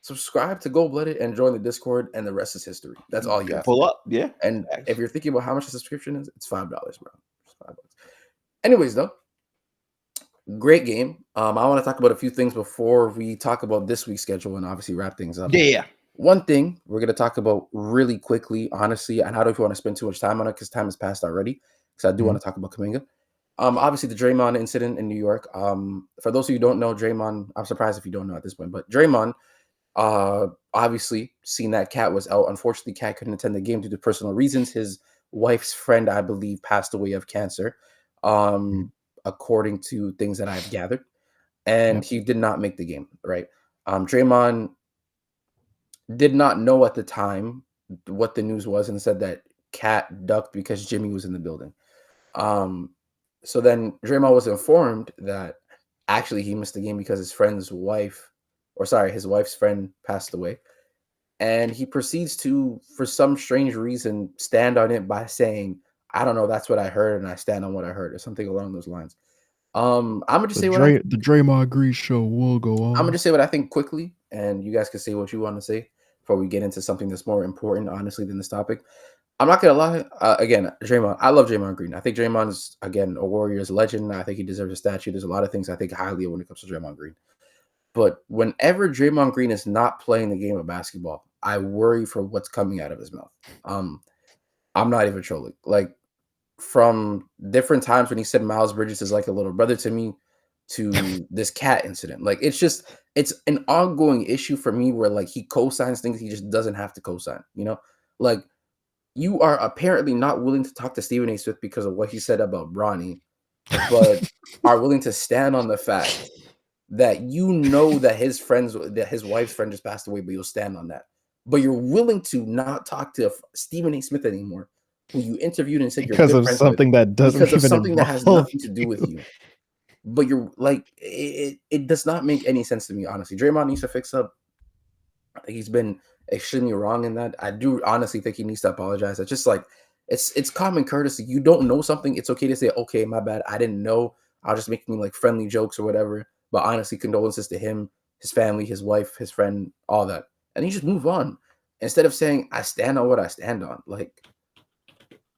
Subscribe to Goldblooded and join the Discord, and the rest is history. That's all you have. Pull up, yeah. And if you're thinking about how much the subscription is, it's $5, bro. It's $5. Anyways, though, great game. I want to talk about a few things before we talk about this week's schedule and obviously wrap things up. Yeah. One thing we're going to talk about really quickly, honestly, and I don't know if you want to spend too much time on it because time has passed already, because I do want to talk about Kuminga. Obviously, the Draymond incident in New York. For those of you who don't know, Draymond, I'm surprised if you don't know at this point, but Draymond, obviously, seen that Cat was out. Unfortunately, Cat couldn't attend the game due to personal reasons. His wife's friend, I believe, passed away of cancer, according to things that I've gathered. And he did not make the game, right? Draymond did not know at the time what the news was and said that Cat ducked because Jimmy was in the building. So then Draymond was informed that actually he missed the game because his wife's friend passed away. And he proceeds to, for some strange reason, stand on it by saying, I don't know, that's what I heard, and I stand on what I heard, or something along those lines. I'm gonna just say the Draymond Green show will go on. I'm gonna just say what I think quickly, and you guys can say what you want to say before we get into something that's more important, honestly, than this topic. I'm not gonna lie. Again, Draymond, I love Draymond Green. I think Draymond's, again, a Warriors legend. I think he deserves a statue. There's a lot of things I think highly of when it comes to Draymond Green. But whenever Draymond Green is not playing the game of basketball, I worry for what's coming out of his mouth. I'm not even trolling. Like, from different times when he said Miles Bridges is like a little brother to me, to this Cat incident. Like, it's an ongoing issue for me where, like, he co-signs things he just doesn't have to co-sign, you know? Like, you are apparently not willing to talk to Stephen A. Smith because of what he said about Bronny, but are willing to stand on the fact that you know that his wife's friend just passed away, but you'll stand on that. but you're willing to not talk to Stephen A. Smith anymore, who you interviewed and said you're because good of friends something with, that doesn't because of even something that has involve nothing to do with you. But you're like, it does not make any sense to me, honestly. Draymond needs to fix up. I think he's been extremely wrong in that. I do honestly think he needs to apologize. It's just like it's common courtesy. You don't know something, it's okay to say, okay, my bad. I didn't know. I was just making like friendly jokes or whatever. But honestly, condolences to him, his family, his wife, his friend, all that. And you just move on. Instead of saying, I stand on what I stand on. Like,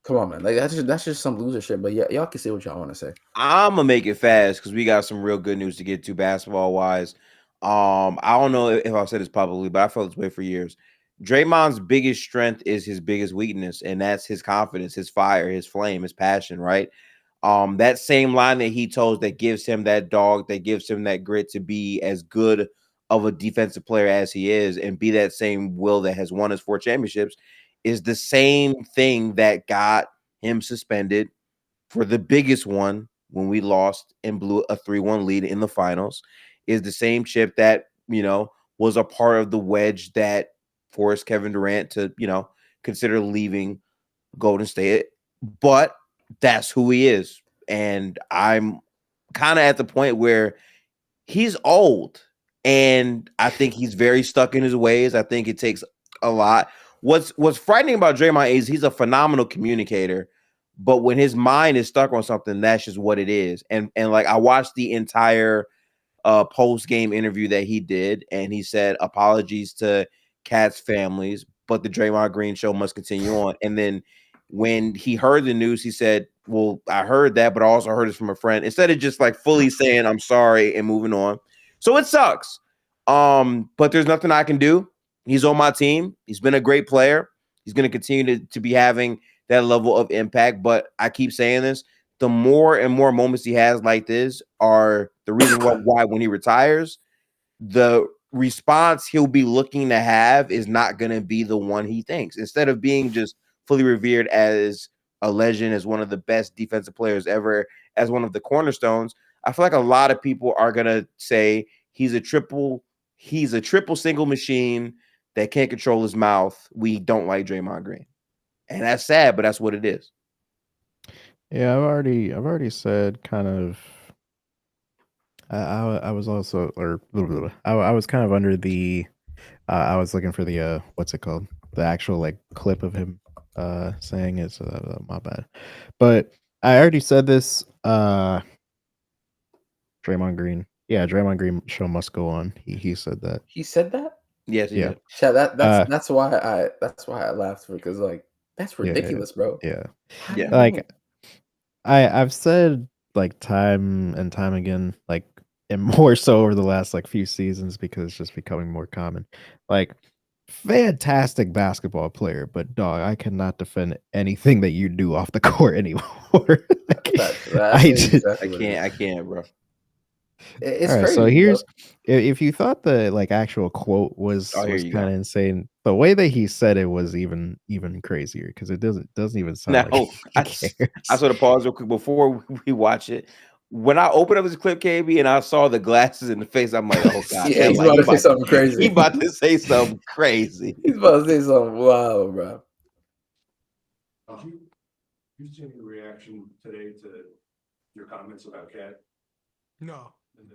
come on, man. Like that's just some loser shit. But yeah, y'all can say what y'all want to say. I'm gonna make it fast because we got some real good news to get to basketball wise. I don't know if I've said this publicly, but I felt this way for years. Draymond's biggest strength is his biggest weakness, and that's his confidence, his fire, his flame, his passion, right? That same line that he told that gives him that dog, that gives him that grit to be as good of a defensive player as he is, and be that same will that has won us 4 championships, is the same thing that got him suspended for the biggest one when we lost and blew a 3-1 lead in the finals, is the same chip that, was a part of the wedge that forced Kevin Durant to, consider leaving Golden State. But that's who he is. And I'm kind of at the point where he's old. And I think he's very stuck in his ways. I think it takes a lot. What's frightening about Draymond is he's a phenomenal communicator, but when his mind is stuck on something, that's just what it is. And like I watched the entire post game interview that he did, and he said apologies to Cat's families, but the Draymond Green show must continue on. And then when he heard the news, he said, "Well, I heard that, but I also heard it from a friend." Instead of just like fully saying I'm sorry and moving on. So it sucks. But there's nothing I can do. He's on my team. He's been a great player. He's going to continue to be having that level of impact. But I keep saying this, the more and more moments he has like this are the reason why when he retires, the response he'll be looking to have is not going to be the one he thinks. Instead of being just fully revered as a legend, as one of the best defensive players ever, as one of the cornerstones, I feel like a lot of people are going to say he's a triple single machine that can't control his mouth. We don't like Draymond Green. And that's sad, but that's what it is. Yeah, I've already said kind of. I was also, or I was kind of under the. I was looking for the what's it called? The actual like clip of him saying it's my bad, but I already said this. Draymond Green, yeah, Draymond Green show must go on. He said that. He said that? Yes, he did. Yeah, that's why I laughed, because like that's ridiculous, bro. Yeah. Yeah. Like I've said like time and time again, like, and more so over the last like few seasons because it's just becoming more common. Like, fantastic basketball player, but dog, I cannot defend anything that you do off the court anymore. Like, I can't, bro. It's all right, crazy. so here's if you thought the like actual quote was Oh, here was you kind go. of insane, the way that he said it was even crazier because it doesn't even sound Now, like he cares. I sort of pause real quick before we watch it. When I opened up this clip, KB, and I saw the glasses in the face, I'm like, oh God. Yeah, he's about to say something crazy. He about to say something crazy. He's about to say something wild, bro. You seen your reaction today to your comments about Cat? No, And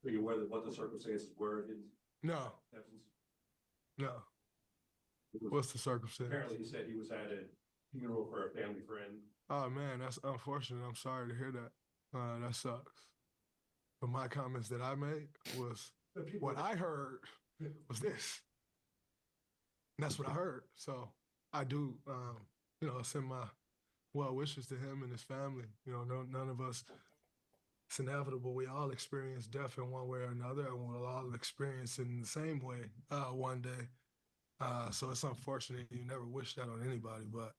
are you aware of what the circumstances were? no, no. What's the circumstance? Apparently, he said he was at a funeral for a family friend. Oh man, that's unfortunate. I'm sorry to hear that. That sucks. But my comments that I made was what I heard was this. And that's what I heard. So I do, send my well wishes to him and his family. None of us, it's inevitable. We all experience death in one way or another, and we'll all experience it in the same way one day. So it's unfortunate. You never wish that on anybody, but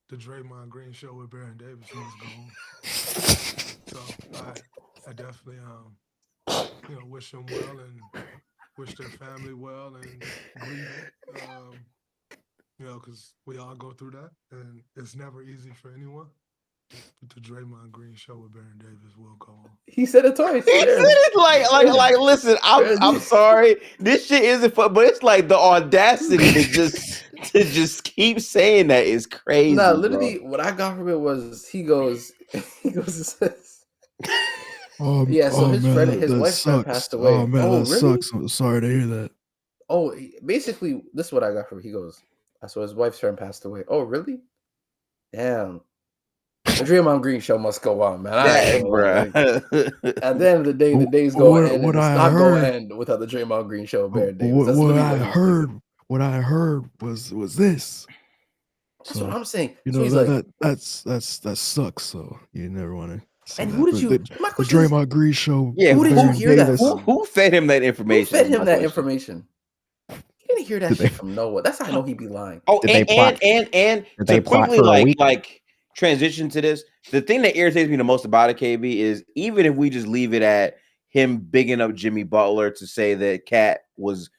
the Draymond Green show with Baron Davis must go on. So I definitely wish them well and wish their family well and grieve it. Because we all go through that, and it's never easy for anyone. The Draymond Green show with Baron Davis will go on. He said it twice. He said it like. Listen, I'm sorry. This shit isn't fun, but it's like the audacity to just keep saying that is crazy. Nah, literally, what I got from it was he goes, it says, yeah. So his friend, his wife's friend passed away. Oh man, oh that really? sucks. I'm sorry to hear that. Oh, basically, this is what I got from. He goes, so his wife's friend passed away. Oh really? Damn. The Draymond Green show must go on, man. At the end of the day, the day's going to end. It's not going to end without the Draymond Green show. Baron Davis. What I heard was this. That's what I'm saying. You know that sucks. So you never want to. And who did you? The Draymond Green show. Yeah, who did you hear that? Who fed him that information? Who fed him that information? He didn't hear that shit from nowhere. That's how I know he'd be lying. Oh, and to quickly like transition to this, the thing that irritates me the most about it, KB, is even if we just leave it at him bigging up Jimmy Butler to say that Cat was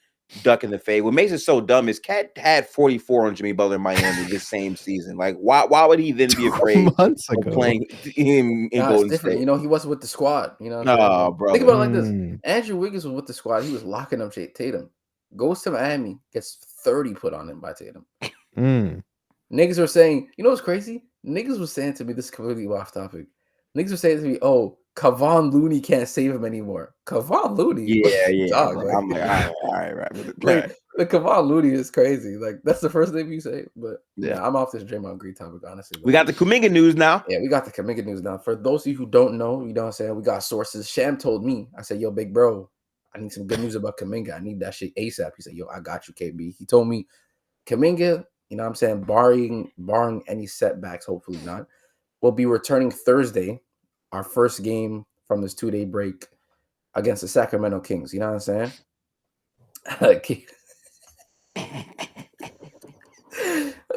ducking the fade. What makes it so dumb is Cat had 44 on Jimmy Butler in Miami this same season. Like, why would he then be afraid of playing him in Golden State? You know, he wasn't with the squad. You know, no, bro. Think about it like this: Andrew Wiggins was with the squad. He was locking up Tatum. Goes to Miami, gets 30 put on him by Tatum. Niggas were saying, you know what's crazy? Niggas was saying to me, this is completely off topic. Niggas were saying to me, oh, Kevon Looney can't save him anymore. Kevon Looney? Yeah. Dog, like, I'm like, all right. Like, the Kevon Looney is crazy. Like, that's the first name you say. But yeah, I'm off this Draymond Green topic, honestly. We got the Kuminga news now. Yeah, we got the Kuminga news now. For those of you who don't know, you know what I'm saying? We got sources. Sham told me, I said, yo, big bro, I need some good news about Kuminga. I need that shit ASAP. He said, yo, I got you, KB. He told me Kuminga, you know what I'm saying, barring any setbacks, hopefully not, will be returning Thursday, our first game from this 2-day break against the Sacramento Kings. You know what I'm saying?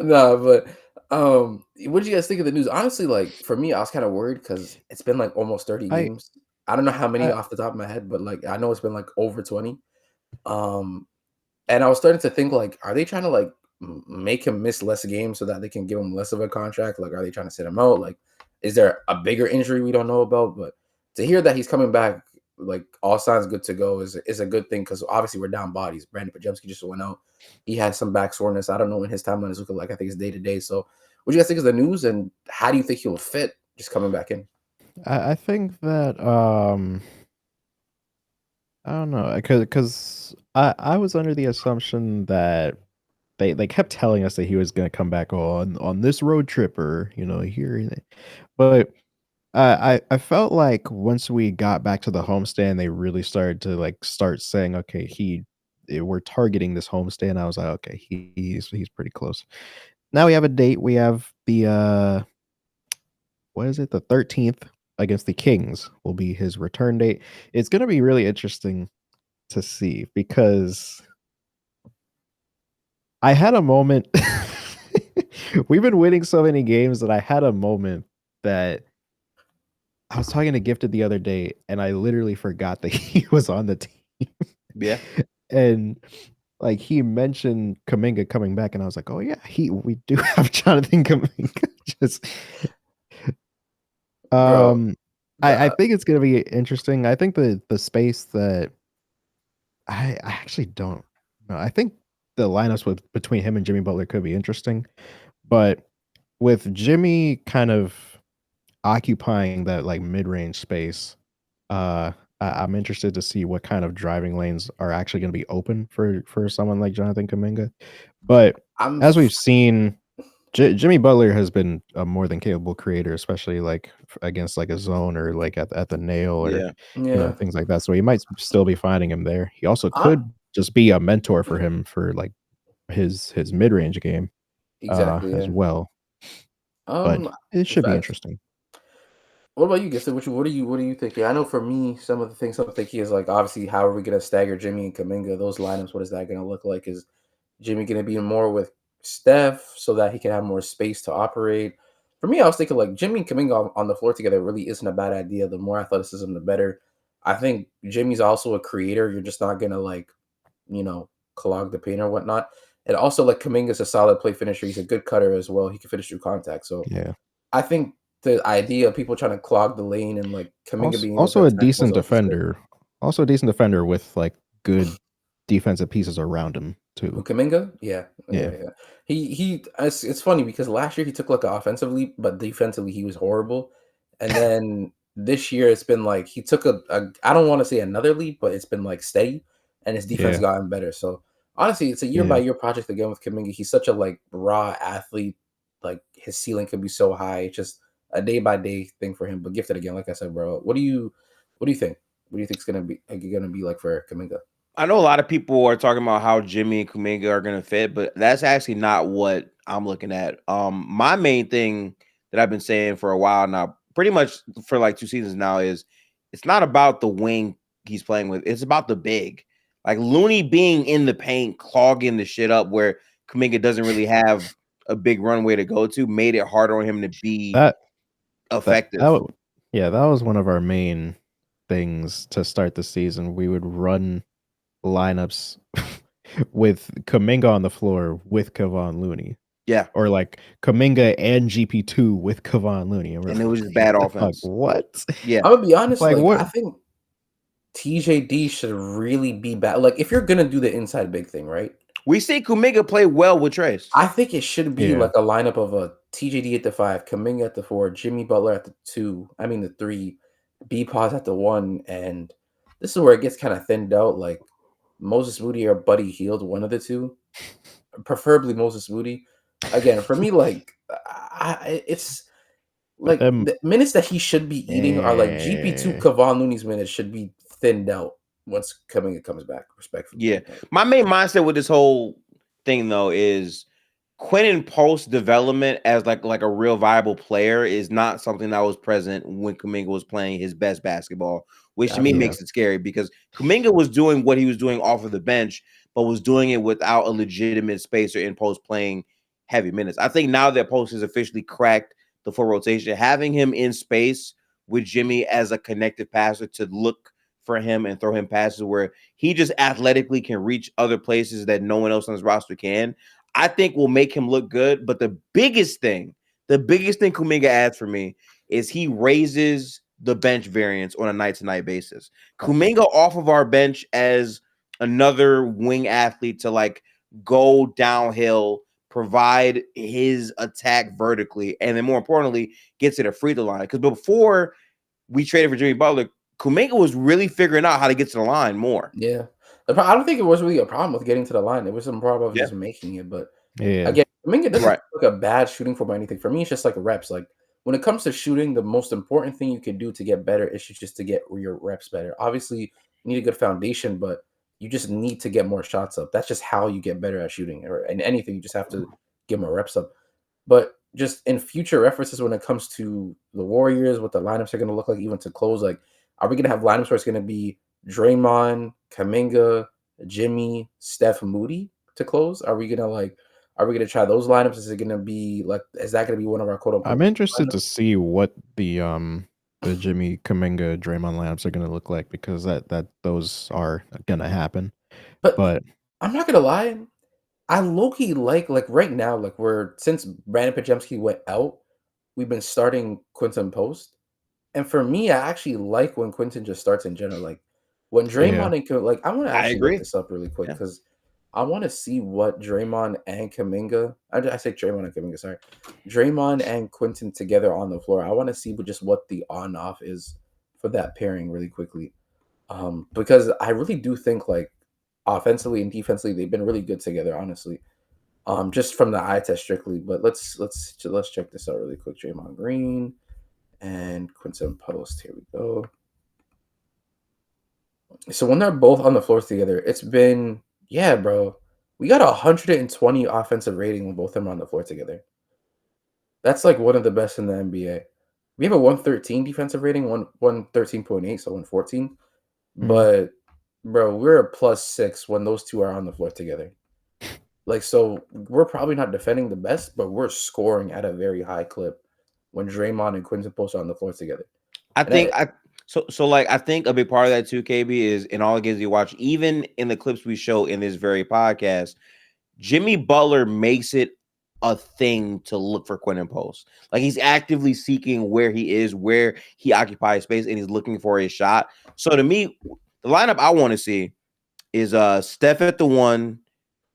No, but what did you guys think of the news? Honestly, like for me, I was kind of worried because it's been like almost 30 games. I don't know how many off the top of my head, but like I know it's been like over 20. And I was starting to think like, are they trying to like make him miss less games so that they can give him less of a contract? Like, are they trying to sit him out? Like, is there a bigger injury we don't know about? But to hear that he's coming back, like all signs good to go, is a good thing because obviously we're down bodies. Brandon Pajemski just went out. He had some back soreness. I don't know when his timeline is looking like. I think it's day to day. So, what do you guys think of the news, and how do you think he'll fit just coming back in? I think that I don't know, because I was under the assumption that they kept telling us that he was going to come back on this road trip or here, but I felt like once we got back to the homestand, they really started to start saying, okay, we're targeting this homestand. I was like, okay, he's pretty close. Now we have a date. We have the what is it? The 13th against the Kings will be his return date. It's going to be really interesting to see because I had a moment. We've been winning so many games that I had a moment that I was talking to Gifted the other day and I literally forgot that he was on the team. Yeah. And like he mentioned Kuminga coming back and I was like, oh yeah, we do have Jonathan Kuminga. Just I think it's gonna be interesting. I think the space that I actually don't know. I think the lineups between him and Jimmy Butler could be interesting, but with Jimmy kind of occupying that like mid-range space, I'm interested to see what kind of driving lanes are actually going to be open for someone like Jonathan Kuminga. But as we've seen, Jimmy Butler has been a more than capable creator, especially like against like a zone or like at the nail or things like that. So he might still be finding him there. He also could just be a mentor for him for like his mid-range game as well. But it should be interesting. What about you, Gibson? What do you think? I know for me, some of the things I'm thinking is like obviously how are we going to stagger Jimmy and Kuminga? Those lineups, what is that going to look like? Is Jimmy going to be more with Steph so that he can have more space to operate? For me, I was thinking like Jimmy and Kuminga on the floor together really isn't a bad idea. The more athleticism, the better. I think Jimmy's also a creator. You're just not going to clog the paint or whatnot. And also like Kuminga's a solid play finisher. He's a good cutter as well. He can finish through contact. So yeah, I think the idea of people trying to clog the lane and like Kuminga being able to Also a attack decent post up is good. defender. Also a decent defender with like good defensive pieces around him Who, too. Kuminga? Yeah. Yeah. It's funny because last year he took like an offensive leap, but defensively he was horrible. And then this year it's been like he took a I don't want to say another leap, but it's been like steady and his defense Yeah. gotten better. So honestly, it's a year by Yeah. year project again with Kuminga. He's such a like raw athlete. Like his ceiling could be so high. It's just a day by day thing for him. But gifted again, like I said, bro. What do you think? What do you think is gonna be like for Kuminga? I know a lot of people are talking about how Jimmy and Kuminga are going to fit, but that's actually not what I'm looking at. My main thing that I've been saying for a while now, pretty much for like 2 seasons now, is it's not about the wing he's playing with. It's about the big. Like Looney being in the paint, clogging the shit up where Kuminga doesn't really have a big runway to go to, made it harder on him to be effective. That was one of our main things to start the season. We would run lineups with Kuminga on the floor with Kevon Looney. Yeah. Or like Kuminga and GP2 with Kevon Looney. And it was just bad offense. What? Yeah. I'm gonna be honest, Like, like what? I think TJD should really be back. Like if you're gonna do the inside big thing, right? We see Kuminga play well with Trace. I think it should be Yeah. like a lineup of a TJD at the 5, Kuminga at the 4, Jimmy Butler at the 2, the 3, B-Pause at the 1, and this is where it gets kind of thinned out. Like Moses Moody or Buddy Hield, one of the two, preferably Moses Moody. Again, for me, like it's like the minutes that he should be eating are like GP2 Kevon Looney's minutes should be thinned out once Kuminga comes back, respectfully. Yeah. My main mindset with this whole thing though is Quentin post development as like a real viable player is not something that was present when Kuminga was playing his best basketball, which to me makes it scary because Kuminga was doing what he was doing off of the bench, but was doing it without a legitimate spacer in post playing heavy minutes. I think now that post has officially cracked the full rotation, having him in space with Jimmy as a connective passer to look for him and throw him passes where he just athletically can reach other places that no one else on his roster can, I think will make him look good. But the biggest thing Kuminga adds for me is he raises the bench variance on a night-to-night basis. Kuminga off of our bench as another wing athlete to like go downhill, provide his attack vertically, and then more importantly, gets it a free throw line. Because before we traded for Jimmy Butler, Kuminga was really figuring out how to get to the line more. Yeah. I don't think it was really a problem with getting to the line. It was some problem of just making it. But again, Kuminga doesn't look like a bad shooting form or anything. For me, it's just like reps. Like when it comes to shooting, the most important thing you can do to get better is just to get your reps better. Obviously, you need a good foundation, but you just need to get more shots up. That's just how you get better at shooting. Or in anything, you just have to get more reps up. But just in future references, when it comes to the Warriors, what the lineups are going to look like, even to close, like, are we going to have lineups where it's going to be Draymond, Kuminga, Jimmy, Steph, Moody to close? Are we going to try those lineups? Is that going to be one of our quote unquote? I'm interested to see what the Jimmy, Kuminga, Draymond lineups are going to look like because those are going to happen. But I'm not going to lie. I low-key like right now, like since Brandon Pajemski went out, we've been starting Quinton post. And for me, I actually like when Quinton just starts in general. Like when Draymond and like I want to actually look this up really quick because I want to see what Draymond and Kuminga. I say Draymond and Kuminga, sorry. Draymond and Quinton together on the floor. I want to see just what the on-off is for that pairing really quickly. Because I really do think like offensively and defensively, they've been really good together, honestly. Just from the eye test strictly. But let's check this out really quick. Draymond Green and Quinton Post. Here we go. So when they're both on the floor together, it's been bro. We got 120 offensive rating when both of them are on the floor together. That's like one of the best in the NBA. We have a 113 defensive rating, 113.8, so 114. But bro, we're a +6 when those two are on the floor together. Like, so we're probably not defending the best, but we're scoring at a very high clip when Draymond and Quinton Post are on the floor together. I think a big part of that too, KB, is in all the games you watch, even in the clips we show in this very podcast, Jimmy Butler makes it a thing to look for Quinn and post. Like he's actively seeking where he is, where he occupies space, and he's looking for his shot. So to me, the lineup I want to see is Steph at the 1,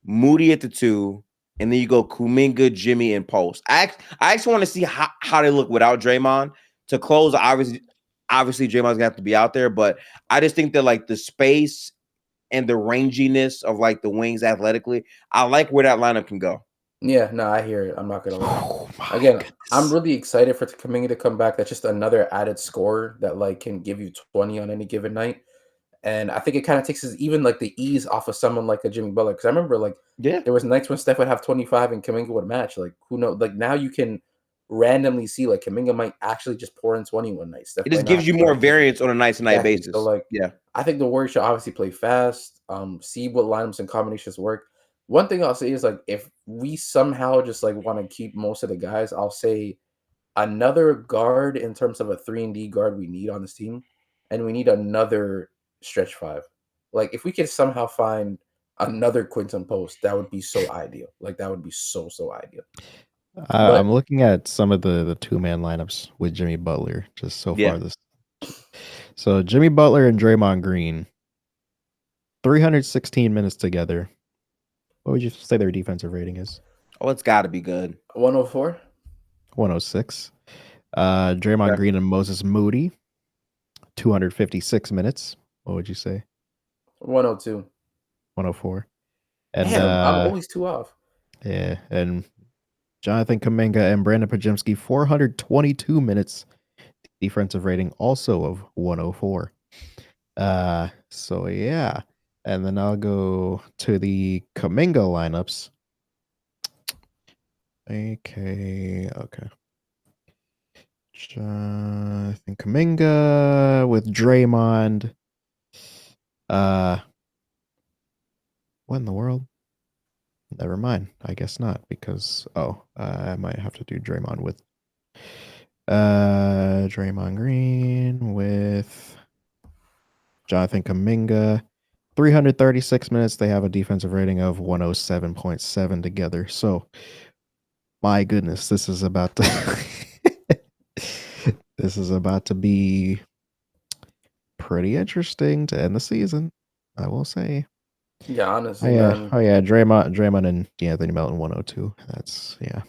Moody at the 2, and then you go Kuminga, Jimmy, and post. I actually want to see how they look without Draymond to close. Obviously Draymond's gonna have to be out there, but I just think that like the space and the ranginess of like the wings athletically, I like where that lineup can go. Yeah, no, I hear it. I'm not gonna lie. Oh Again, I'm really excited for Kuminga to come back. That's just another added scorer that like can give you 20 on any given night. And I think it kind of takes even like the ease off of someone like a Jimmy Butler. Because I remember like there was nights when Steph would have 25 and Kuminga would match. Like who knows? Like now you can randomly see like Kuminga might actually just pour in 20 one night. Steph it just gives you more variance on a night-to-night basis. So like yeah, I think the Warriors should obviously play fast, see what lineups and combinations work. One thing I'll say is like if we somehow just like want to keep most of the guys, I'll say another guard in terms of a 3-and-D guard we need on this team, and we need another stretch 5. Like if we could somehow find another Quinton Post, that would be so ideal. Like that would be so ideal. I'm looking at some of the 2-man lineups with Jimmy Butler just so far this. So Jimmy Butler and Draymond Green, 316 minutes together. What would you say their defensive rating is? Oh, it's got to be good. 104? 106. Draymond Green and Moses Moody, 256 minutes. What would you say? 102. 104. And damn, I'm always 2 off. Yeah, and Jonathan Kuminga and Brandon Pajemski, 422 minutes. Defensive rating also of 104. So yeah. And then I'll go to the Kuminga lineups. Okay. Jonathan Kuminga with Draymond. What in the world? Never mind. I guess not, because I might have to do Draymond with Draymond Green with Jonathan Kuminga. 336 minutes. They have a defensive rating of 107.7 together. So, my goodness, this is about to be pretty interesting to end the season, I will say. Yeah, honestly. Draymond and Anthony Melton 102. That's I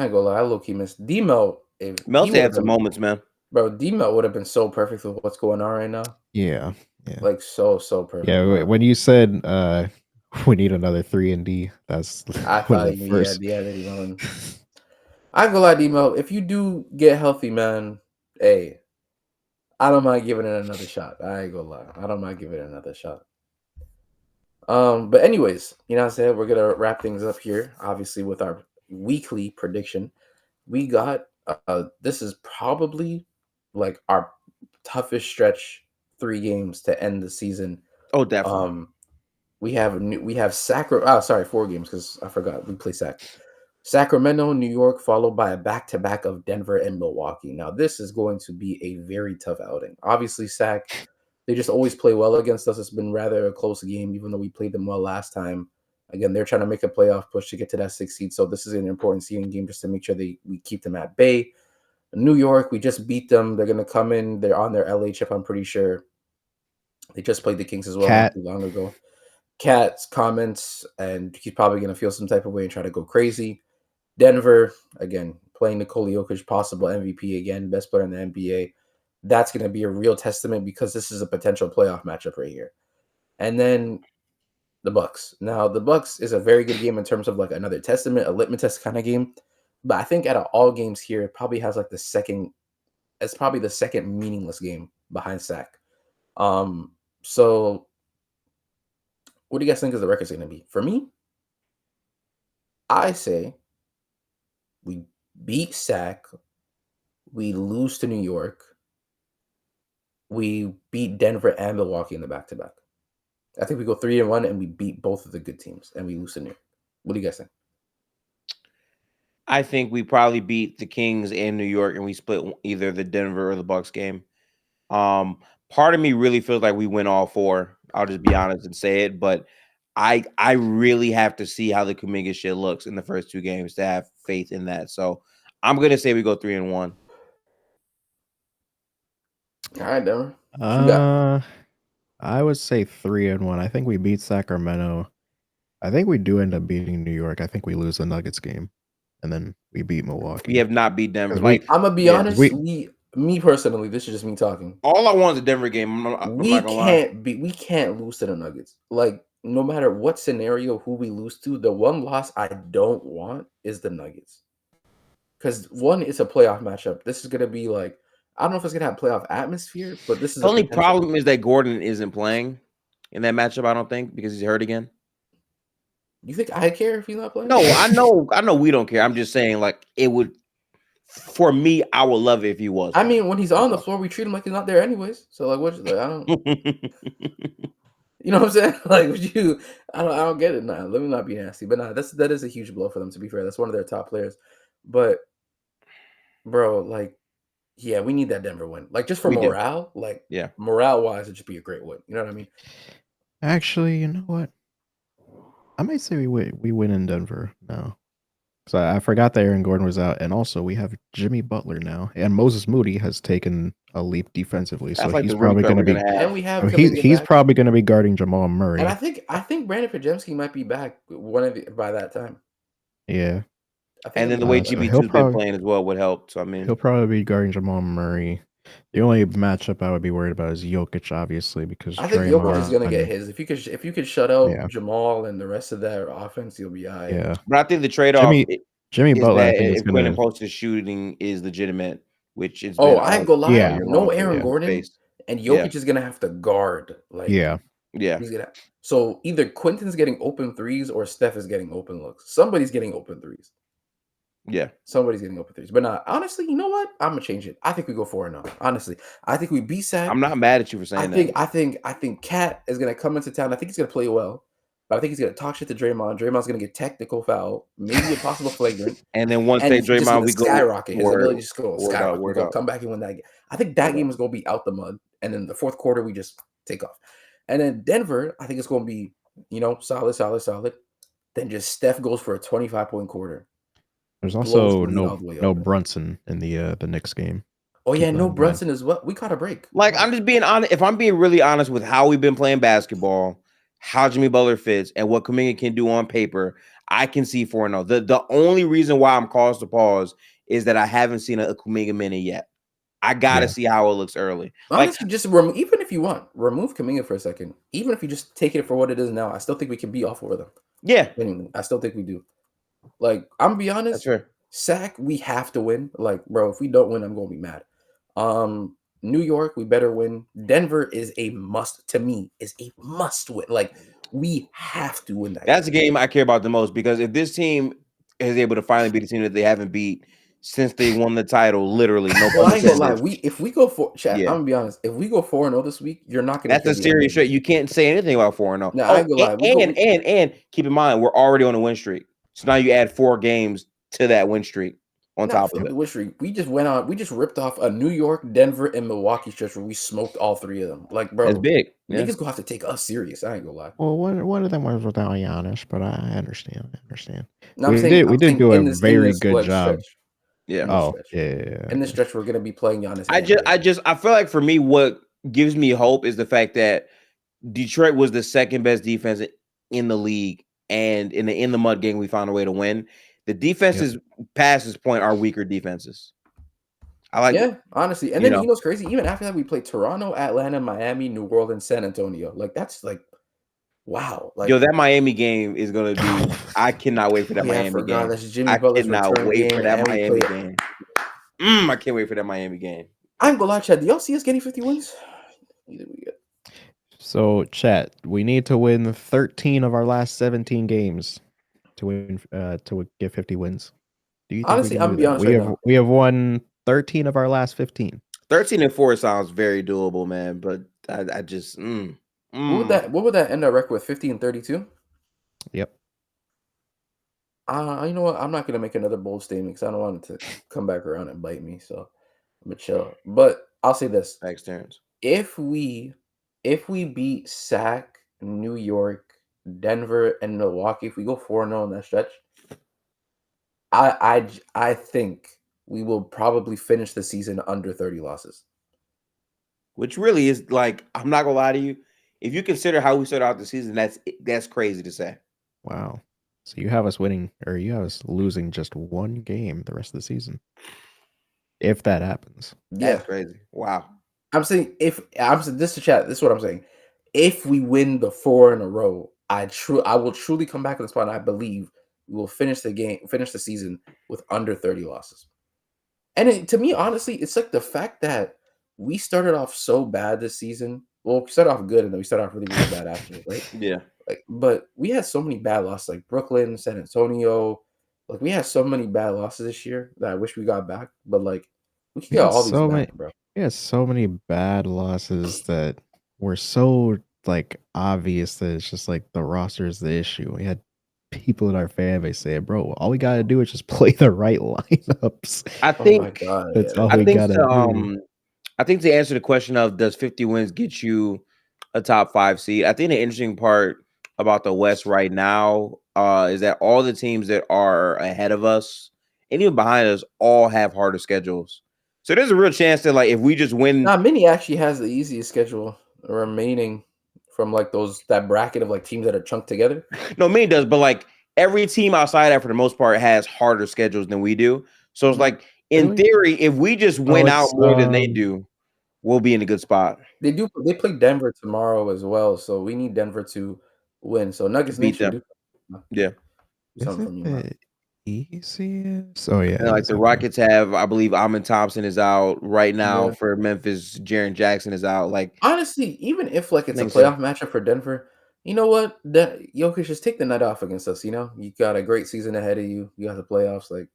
ain't gonna lie, I low-key missed D-Melt. Melton had some moments, man. Bro, D-Melt would have been so perfect with what's going on right now. Yeah. Like so perfect. Yeah, when you said we need another 3-and-D, that's I thought D-Melt. I ain't gonna lie, D-Melt, if you do get healthy, man, hey, I don't mind giving it another shot. I ain't gonna lie. I don't mind giving it another shot. But anyways, you know what I'm saying? We're gonna wrap things up here, obviously, with our weekly prediction. We got this is probably like our toughest stretch 3 games to end the season. Oh, definitely. We have 4 games because I forgot we play Sacramento, New York, followed by a back-to-back of Denver and Milwaukee. Now, this is going to be a very tough outing. Obviously, they just always play well against us. It's been rather a close game, even though we played them well last time. Again, they're trying to make a playoff push to get to that 6th seed. So this is an important seeding game just to make sure we keep them at bay. New York, we just beat them. They're going to come in. They're on their LA chip, I'm pretty sure. They just played the Kings as well not too long ago. Cat's comments, and he's probably going to feel some type of way and try to go crazy. Denver, again, playing Nikola Jokic, possible MVP again, best player in the NBA. That's going to be a real testament because this is a potential playoff matchup right here. And then the Bucks. Now, the Bucks is a very good game in terms of like another testament, a litmus test kind of game. But I think out of all games here, it probably has like it's probably the second meaningless game behind Sac. So what do you guys think is the record's going to be? For me, I say we beat Sac, we lose to New York, we beat Denver and Milwaukee in the back-to-back. I think we go 3-1 and we beat both of the good teams and we lose to New York. What do you guys think? I think we probably beat the Kings and New York and we split either the Denver or the Bucks game. Part of me really feels like we win all 4. I'll just be honest and say it, but I really have to see how the Kuminga shit looks in the first 2 games to have faith in that. So I'm gonna say we go 3-1. All right, Denver. What you got? I would say 3-1. I think we beat Sacramento. I think we do end up beating New York. I think we lose the Nuggets game, and then we beat Milwaukee. We have not beat Denver. 'Cause Like I'm gonna be yeah, honest. Me personally, this is just me talking. all I want is a Denver game. I'm We not gonna lie. can't lose to the Nuggets. Like no matter what scenario, who we lose to, the one loss I don't want is the Nuggets. Because one, it's a playoff matchup. This is gonna be like I don't know if it's gonna have playoff atmosphere, but this is The a only potential. problem is that Gordon isn't playing in that matchup. I don't think because he's hurt again. You think I care if he's not playing? No, I know we don't care. I'm just saying, like, it would for me, I would love it if he was. I mean, when he's on the floor, we treat him like he's not there anyways. So like, what? Like, I don't. You know what I'm saying? Like, would you? I don't get it. Nah, let me not be nasty, but nah, that is a huge blow for them. To be fair, that's one of their top players. But, bro, like, yeah, we need that Denver win. Like, just for We do. morale, like, Yeah. morale wise, it'd just be a great win. You know what I mean? Actually, you know what? I might say we win in Denver now. So I forgot that Aaron Gordon was out, and also we have Jimmy Butler now, and Moses Moody has taken a leap defensively. That's So like he's the probably ring going to we're be. gonna And have. we have He's Kuminga back. probably going to be guarding Jamal Murray. And I think Brandon Pajemski might be back by that time. Yeah. I think And then the he'll way be so back. GB2's he'll been probably playing as well would help. So I mean, he'll probably be guarding Jamal Murray. The only matchup I would be worried about is Jokic, obviously, because I think Jokic is Draymond's gonna get been- his. If you could shut out Yeah. Jamal and the rest of their offense, you'll be all right. Yeah. but I think the trade-off Jimmy is Butler, I that think, is if Quentin going to. Post's shooting is legitimate, which it's Oh, been I ain't gonna lie. Yeah. No Aaron Gordon face. and Yeah. Jokic is gonna have to guard. Like Yeah. Yeah. he's gonna. So either Quentin's getting open threes or Steph is getting open looks. Somebody's getting open threes. Yeah. Somebody's getting open threes. But nah, honestly, you know what? I'm gonna change it. I think we go 4-0. Honestly, I think we beat Sac. I'm not mad at you for saying that. I think Cat is gonna come into town. I think he's gonna play well, but I think he's gonna talk shit to Draymond. Draymond's gonna get technical foul, maybe a possible flagrant. And then once And they he's just Draymond, gonna we go skyrocket. His word- ability just go word skyrocket. out, word We're gonna out. come back and win that game. I think that Word game out. is gonna be out the mud, and then the fourth quarter we just take off. And then Denver, I think it's gonna be solid. Then just Steph goes for a 25-point quarter. There's blows also the lead all the way no over. Brunson in the Knicks game. Oh yeah, Keep that no in mind. Brunson as well. We caught a break. Like, I'm just being honest. If I'm being really honest with how we've been playing basketball, how Jimmy Butler fits, and what Kuminga can do on paper, I can see 4-0. The only reason why I'm caused to pause is that I haven't seen a Kuminga minute yet. I gotta Yeah. see how it looks early. Honestly, just even if you want, remove Kuminga for a second. Even if you just take it for what it is now, I still think we can be off over them. Yeah, Genuinely, I still think we do. Like, I'm gonna be honest. that's fair. Sac, we have to win. Like, bro, if we don't win, I'm gonna be mad. New York, we better win. Denver is a must to me. Is a must win. Like, we have to win that. That's the game I care about the most because if this team is able to finally beat a team that they haven't beat since they won the title, literally, no. Well, I ain't gonna intended. lie. If we go for chat, Yeah. I'm gonna be honest. If we go 4-0 this week, you're not gonna. That's a serious shit. You can't say anything about 4-0. No, I ain't gonna lie. We And keep in mind, we're already on a win streak. So now you add 4 games to that win streak on top of it. Win streak. We just went on. We just ripped off a New York, Denver, and Milwaukee stretch where we smoked all 3 of them. Like, bro, That's big. Yeah. niggas gonna have to take us serious. I ain't gonna lie. Well, one of them was without Giannis, but I understand. No, We did do a very good job. Stretch. Yeah. Oh, stretch. yeah. In this stretch, we're gonna be playing Giannis. I feel like for me, what gives me hope is the fact that Detroit was the second best defense in the league, and in the mud game, we found a way to win. The defenses past this point are weaker defenses. I like it. Honestly. And then you know what's crazy? Even after that, we played Toronto, Atlanta, Miami, New Orleans, San Antonio. Like, that's like, wow. Like, Yo, that Miami game is gonna be. I cannot wait for that Miami game. That's Jimmy I Butler's cannot return wait game, for that and we Miami play- game. I can't wait for that Miami game. I ain't gonna lie, Chad. Do y'all see us getting 50 wins? Either we get. So, chat, we need to win 13 of our last 17 games to win to get 50 wins. Do you think Honestly, we can I'm do be that? honest right now. We have won 13 of our last 15. 13-4 sounds very doable, man. But I just What would that end our record with? 50-32? Yep. You know what? I'm not gonna make another bold statement because I don't want it to come back around and bite me. So I'm gonna chill. But I'll say this: Thanks, Terrence. if we beat Sac, New York, Denver, and Milwaukee, if we go 4-0 in that stretch, I think we will probably finish the season under 30 losses. Which really is like, I'm not gonna lie to you. If you consider how we started out the season, that's crazy to say. Wow. So you have us winning, or you have us losing just one game the rest of the season, if that happens. That's crazy. Wow. I'm saying this to chat. This is what I'm saying. If we win the 4 in a row, I will truly come back to the spot, and I believe we will finish the season with under 30 losses. And to me, honestly, it's like the fact that we started off so bad this season. Well, we started off good, and then we started off really, really bad after, right? Yeah. But we had so many bad losses, like Brooklyn, San Antonio. Like, we had so many bad losses this year that I wish we got back. But like, we can get all these back, bro. We had so many bad losses that were so like obvious that it's just like the roster is the issue. We had people in our fan base say, "Bro, all we gotta do is just play the right lineups." I think Oh my God, that's yeah. all we gotta do. I think to answer the question of does 50 wins get you a top 5 seed, I think the interesting part about the West right now is that all the teams that are ahead of us and even behind us all have harder schedules. So there's a real chance that like if we just win, Mini actually has the easiest schedule remaining from like that bracket of like teams that are chunked together. No, Mini does, but like every team outside that for the most part has harder schedules than we do. So it's like in theory, if we just win out more than they do, we'll be in a good spot. They play Denver tomorrow as well, so we need Denver to win. So Nuggets Beat them. Yeah. Something from you, man. Easiest. Oh yeah. And like the Rockets have, I believe Amin Thompson is out right now for Memphis. Jaren Jackson is out. Like honestly, even if like it's a playoff matchup for Denver, you know what? Jokic, just take the night off against us. You know, you got a great season ahead of you. You got the playoffs. Like,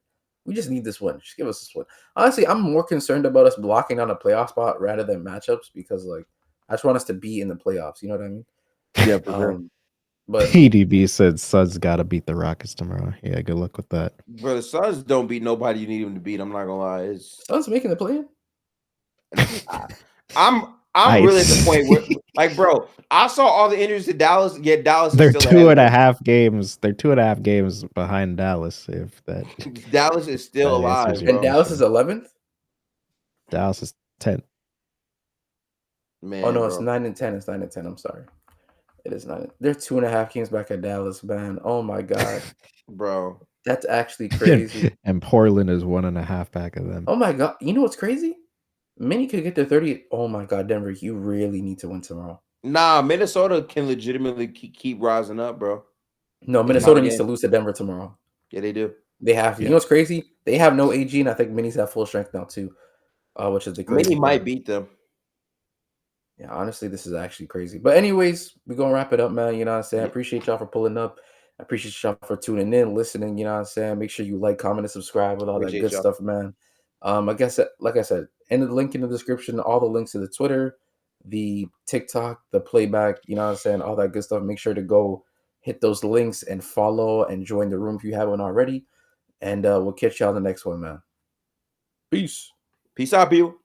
we just need this one. Just give us this one. Honestly, I'm more concerned about us blocking on a playoff spot rather than matchups because like I just want us to be in the playoffs. You know what I mean? Yeah, for sure. But PDB said Suns got to beat the Rockets tomorrow. Yeah, good luck with that. Bro, the Suns don't beat nobody you need them to beat. I'm not gonna lie. Suns making the play. I'm really at the point where, like, bro, I saw all the injuries to Dallas. Yet Dallas, they're 2.5 games. They're 2.5 games behind Dallas. If that Dallas is still alive, and Dallas is 11th. Dallas is 10th. Man, oh no, it's 9 and 10. It's 9 and 10. I'm sorry. It is 9. They're 2.5 games back at Dallas, man. Oh my God, bro, that's actually crazy. And Portland is 1.5 back of them. Oh my God, you know what's crazy? Many could get to 30. Oh my God, Denver, you really need to win tomorrow. Nah, Minnesota can legitimately keep rising up, bro. No, Minnesota needs to lose to Denver tomorrow. Yeah, they do. They have to. You know what's crazy? They have no AG, and I think Minis have full strength now too, which is the crazy. Mini might beat them. Yeah, honestly, this is actually crazy. But anyways, we're going to wrap it up, man. You know what I'm saying? I appreciate y'all for pulling up. I appreciate y'all for tuning in, listening. You know what I'm saying? Make sure you like, comment, and subscribe with all that good stuff, man. I guess, like I said, and the link in the description, all the links to the Twitter, the TikTok, the playback, you know what I'm saying? All that good stuff. Make sure to go hit those links and follow and join the room if you haven't already. And we'll catch y'all on the next one, man. Peace. Peace out, people.